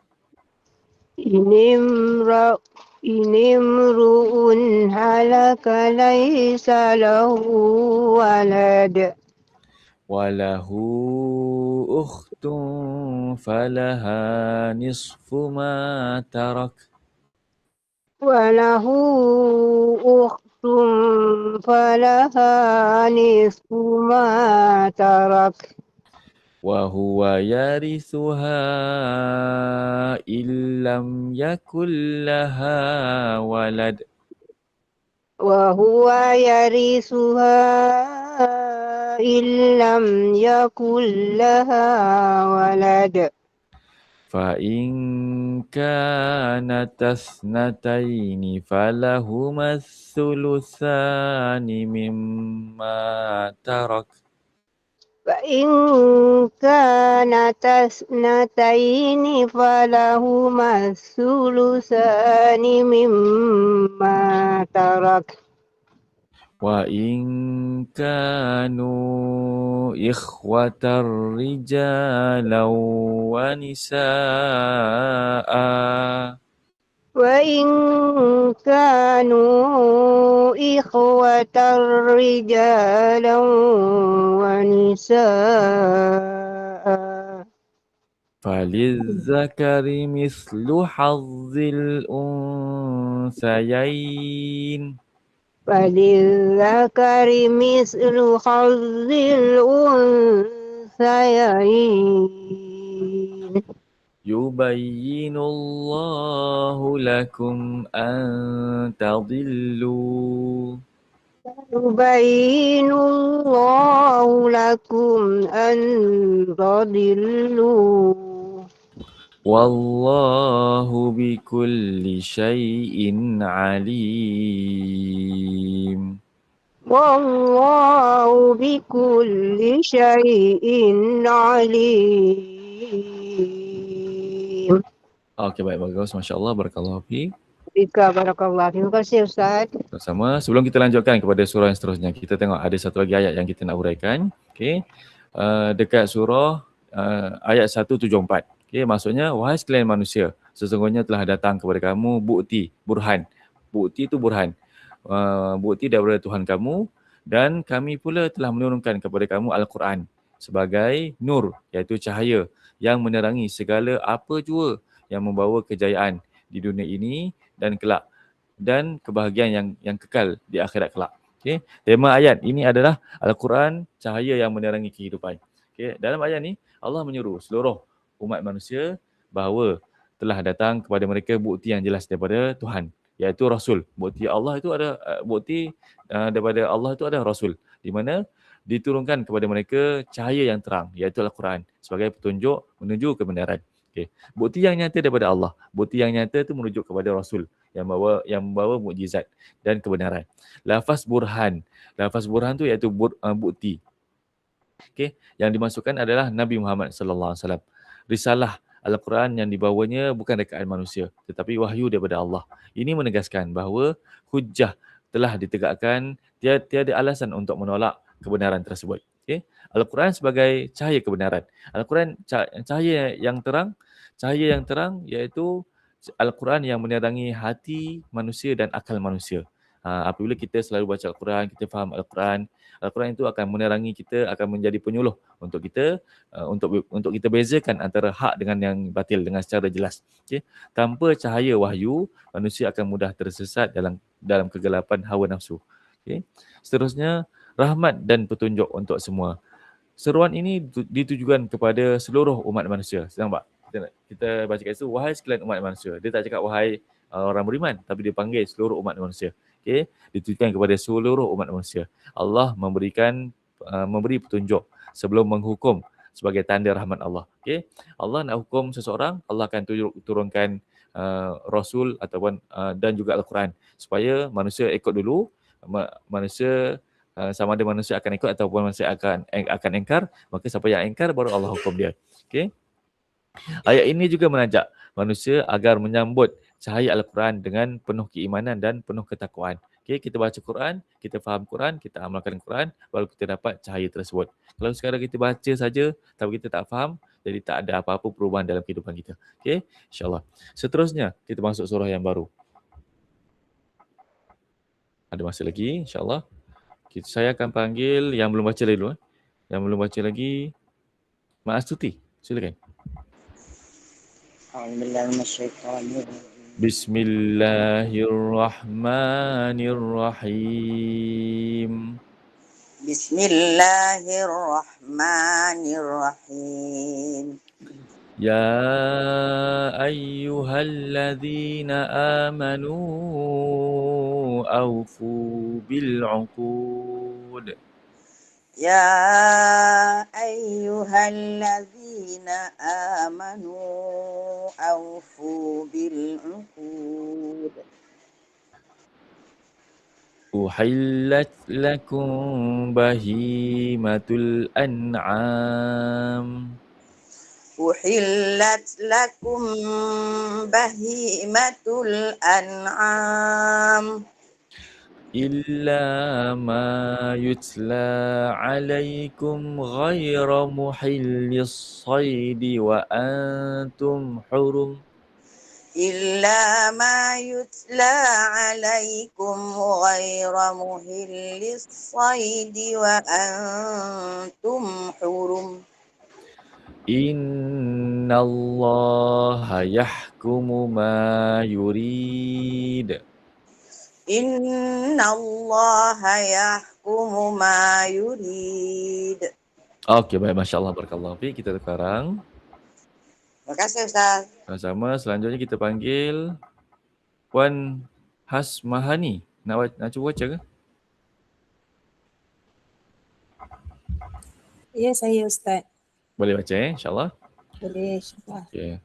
Inimru'un halaka laysa lahu walad. Walahu ukhtun falaha nisfu ma tarak. Walahu ukhtun falaha nisfu ma tarak. وهو يرثها إن لم يكن لها ولد. وهو يرثها وإن لم يكن لها ولد فإن كانت اثنتين فلهما الثلثان مما ترك فإن كانتا اثنتين فلهما الثلثان مما ترك وإن كانوا إخوة رجالا ونساء وإن كانوا إخوة رجالا ونساء فللذكر مثل حظ الأنثيين فللذكر مثل حظ الأنثيين يبين الله لكم أن تضلوا يبين الله لكم أن تضلوا والله بكل شيء عليم والله بكل شيء عليم. Okey, baik, bagus. Masya Allah, barakallahu fiik. Bika barakallah. Terima kasih Ustaz. Sama. Sebelum kita lanjutkan kepada surah yang seterusnya, kita tengok ada satu lagi ayat yang kita nak uraikan. Okey. Dekat surah ayat 174. Okey, maksudnya wahai sekalian manusia, sesungguhnya telah datang kepada kamu bukti, burhan. Bukti itu burhan. Bukti daripada Tuhan kamu dan kami pula telah menurunkan kepada kamu Al-Quran sebagai nur, iaitu cahaya yang menerangi segala apa jua yang membawa kejayaan di dunia ini dan kelak dan kebahagiaan yang kekal di akhirat kelak. Okey, tema ayat ini adalah Al-Quran cahaya yang menerangi kehidupan. Okey, dalam ayat ni Allah menyuruh seluruh umat manusia bahawa telah datang kepada mereka bukti yang jelas daripada Tuhan, iaitu Rasul. Bukti Allah itu ada bukti daripada Allah itu ada Rasul, di mana diturunkan kepada mereka cahaya yang terang, iaitu Al-Quran sebagai petunjuk menuju kebenaran. Okay. Bukti yang nyata daripada Allah. Bukti yang nyata itu merujuk kepada Rasul yang membawa mukjizat dan kebenaran. Lafaz burhan. Lafaz burhan tu iaitu bukti. Okay. Yang dimasukkan adalah Nabi Muhammad sallallahu alaihi wasallam. Risalah Al-Quran yang dibawanya bukan rekaan manusia, tetapi wahyu daripada Allah. Ini menegaskan bahawa hujjah telah ditegakkan, tiada alasan untuk menolak kebenaran tersebut. Okay. Al-Quran sebagai cahaya kebenaran. Al-Quran cahaya yang terang iaitu Al-Quran yang menerangi hati manusia dan akal manusia. Apabila kita selalu baca Al-Quran, kita faham Al-Quran, Al-Quran itu akan menerangi kita, akan menjadi penyuluh untuk kita, untuk kita bezakan antara hak dengan yang batil dengan secara jelas. Okay. Tanpa cahaya wahyu, manusia akan mudah tersesat dalam kegelapan hawa nafsu. Okay. Seterusnya, rahmat dan petunjuk untuk semua. Seruan ini ditujukan kepada seluruh umat manusia. Nampak? Kita baca kat situ, wahai sekalian umat manusia. Dia tak cakap wahai orang beriman, tapi dia panggil seluruh umat manusia. Okay? Ditujukan kepada seluruh umat manusia. Allah memberi petunjuk sebelum menghukum sebagai tanda rahmat Allah. Okay? Allah nak hukum seseorang, Allah akan turunkan Rasul ataupun dan juga Al-Quran supaya manusia ikut dulu. Manusia sama ada manusia akan ikut ataupun manusia akan engkar, maka siapa yang engkar baru Allah hukum dia. Okey. Ayat ini juga mengajak manusia agar menyambut cahaya Al-Quran dengan penuh keimanan dan penuh ketakwaan. Okey, kita baca Quran, kita faham Quran, kita amalkan Quran, baru kita dapat cahaya tersebut. Kalau sekarang kita baca saja tapi kita tak faham, jadi tak ada apa-apa perubahan dalam kehidupan kita. Okey, insya-Allah. Seterusnya kita masuk surah yang baru. Ada masa lagi, insya-Allah. Saya akan panggil yang belum baca lagi dulu. Yang belum baca lagi, Mak Astuti, silakan. Bismillahirrahmanirrahim. Bismillahirrahmanirrahim. Ya ayyuhalladzina amanu awfu bil uqud. يا أيها الذين آمنوا أوفوا بالعقود أحلت لكم بهيمة الأنعام أحلت لكم بهيمة الأنعام إلا ما يتلى عليكم غير محل الصيد وأنتم حرم إلا ما يتلى عليكم غير مهل الصيد وأنتم حرم إن الله يحكم ما يريد إن الله يحكم ما يريد. Okey, baik. Masya Allah, barakallahu fiik. Kita sekarang Terima kasih Ustaz. sama-sama. Selanjutnya kita panggil Puan Hasmahani. Nak cuba baca ke? Ya, saya Ustaz. Boleh baca insyaAllah. Boleh, insyaAllah. Okay.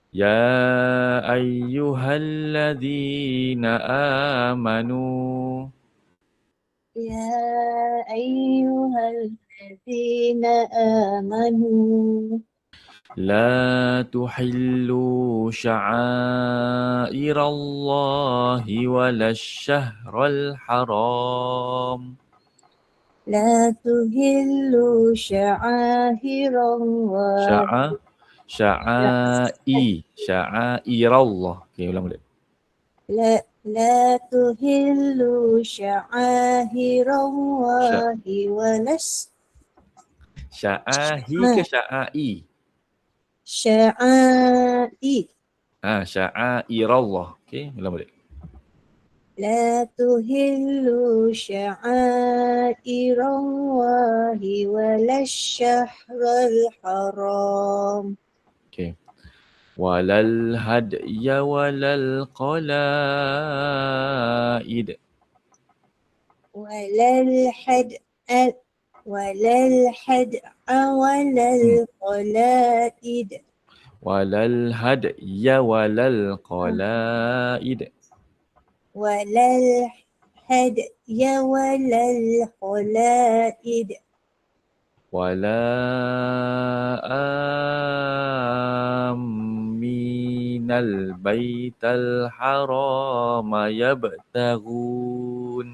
Ya ayyuhalladzina amanu. Ya ayyuhalladzina amanu. لا تحلوا شعائر الله ولا الشهر الحرام لا تهلوا شعائر الله شعائر الله. Okay, ulang balik. لا تهلوا شعائر الله ولا شعائي ke sya'ai? شعائر شعائر الله. Okay, ulang balik. لا تهلوا شعائر الله ولا الشهر الحرام. Okay. ولا الهدي ولا القلائد ولا الحد ولا القلائد ولا الهدي ولا القلائد ولا الهدي ولا القلائد ولا آمين البيت الحرام يبتغون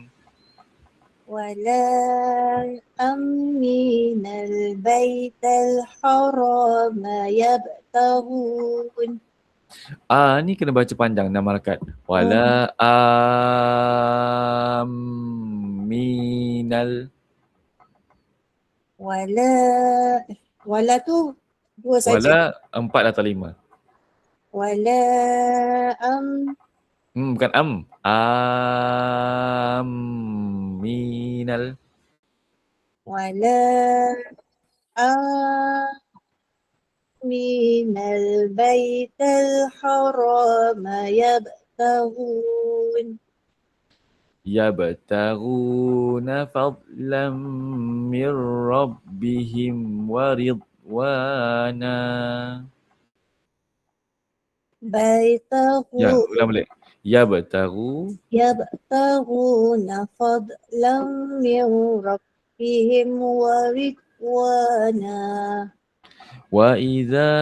ولا أمين البيت الحرام يبتغون. Ni kena baca panjang 6 harakat. Wala aminal. Wala tu 2 saja. Wala 4 atau 5. Wala bukan aminal. Wala من البيت الحرام يبتغون فضلا من ربهم ورضوانا. Ya, ulang balik. يبتغون فضلا من ربهم ورضوانا. وإذا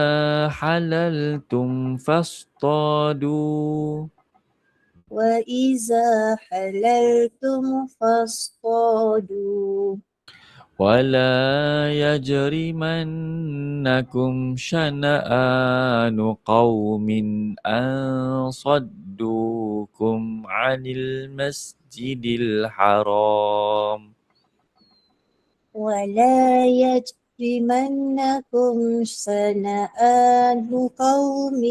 حللتم فاصطادوا وإذا حللتم فاصطادوا ولا يجرمنكم شنآن قوم أن صدوكم عن المسجد الحرام ولا يجرمنكم شنآن قوم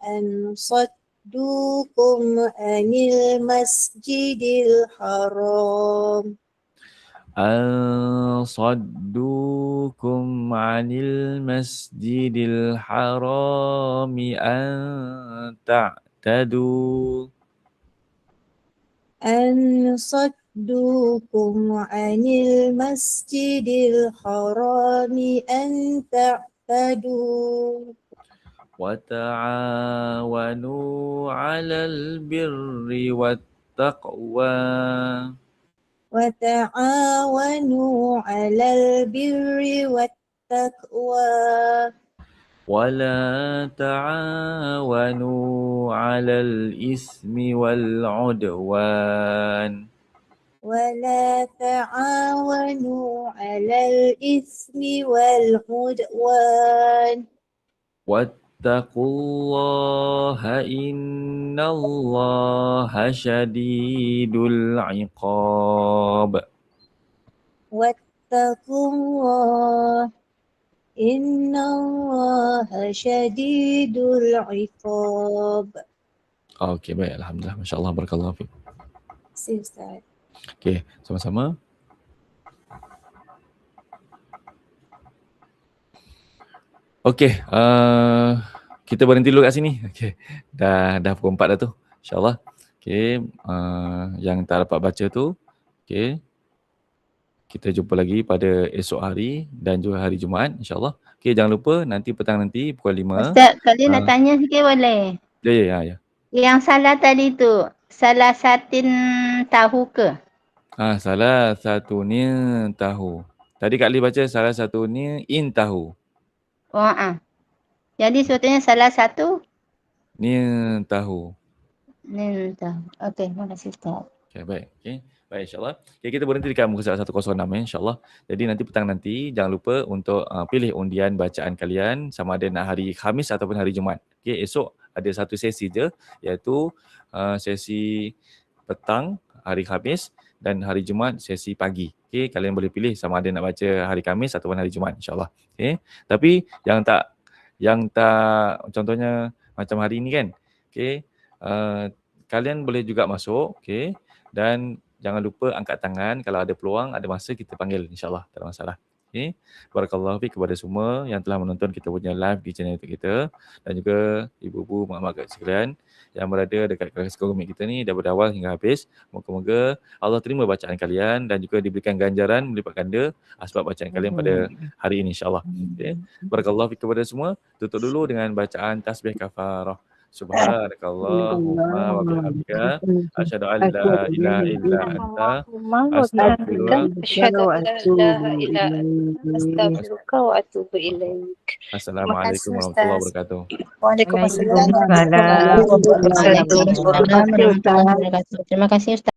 أن صدوكم عن المسجد الحرام أن صدوكم عن المسجد الحرام أن تعتدوا يصدوكم عن المسجد الحرام أن تعتدوا وتعاونوا على البر والتقوى وتعاونوا على البر والتقوى ولا تعاونوا على الإثم والعدوان ولا تعاونوا على الإثم والعدوان واتقوا الله إن الله شديد العقاب واتقوا الله إن الله شديد العقاب. Okey, baik. Alhamdulillah. Masya Allah. Barakallahu fiik. Terima kasih Ustaz. Okey, sama-sama. Okey, kita berhenti dulu kat sini. Okey, dah pukul 4 dah tu. InsyaAllah. Okey, yang tak dapat baca tu, okey, kita jumpa lagi pada esok hari dan juga hari Jumaat, insyaAllah. Okey, jangan lupa nanti petang nanti pukul 5. Ustaz, kali nak tanya sikit boleh? Ya. Yang salah tadi tu, salah satin tahu ke? Salah satunya tahu. Tadi Kak Lee baca salah satunya in tahu. Jadi sebetulnya salah satu Ni tahu. ni tahu. Okey, terima kasih Ustaz. Okey, baik. Okey. Baik, insyaAllah. Okay, kita berhenti dekat muka surat 106 insyaAllah. Jadi nanti petang nanti jangan lupa untuk pilih undian bacaan kalian sama ada nak hari Khamis ataupun hari Jumaat. Okay, esok ada satu sesi je iaitu sesi petang hari Khamis dan hari Jumaat sesi pagi. Okay, kalian boleh pilih sama ada nak baca hari Khamis ataupun hari Jumaat insyaAllah. Okay, tapi yang tak contohnya macam hari ini kan. Okay, kalian boleh juga masuk. Okay, dan jangan lupa angkat tangan kalau ada peluang, ada masa kita panggil insyaAllah, tak ada masalah. Okay. Barakallahu fiik kepada semua yang telah menonton kita punya live di channel YouTube kita dan juga ibu-ibu, mak-mak sekalian yang berada dekat kelas komik kita ni daripada awal hingga habis. Moga-moga Allah terima bacaan kalian dan juga diberikan ganjaran melipat ganda asbab bacaan kalian pada hari ini insyaAllah. Okay. Barakallahu fiik kepada semua. Tutup dulu dengan bacaan tasbih kafarah. Subhanakallahumma wa bihamdika asyhadu an la ilaha illa anta astaghfiruka wa atubu ilaik. Assalamualaikum warahmatullahi wabarakatuh. Waalaikumsalam warahmatullahi wabarakatuh. Terima kasih Ustaz.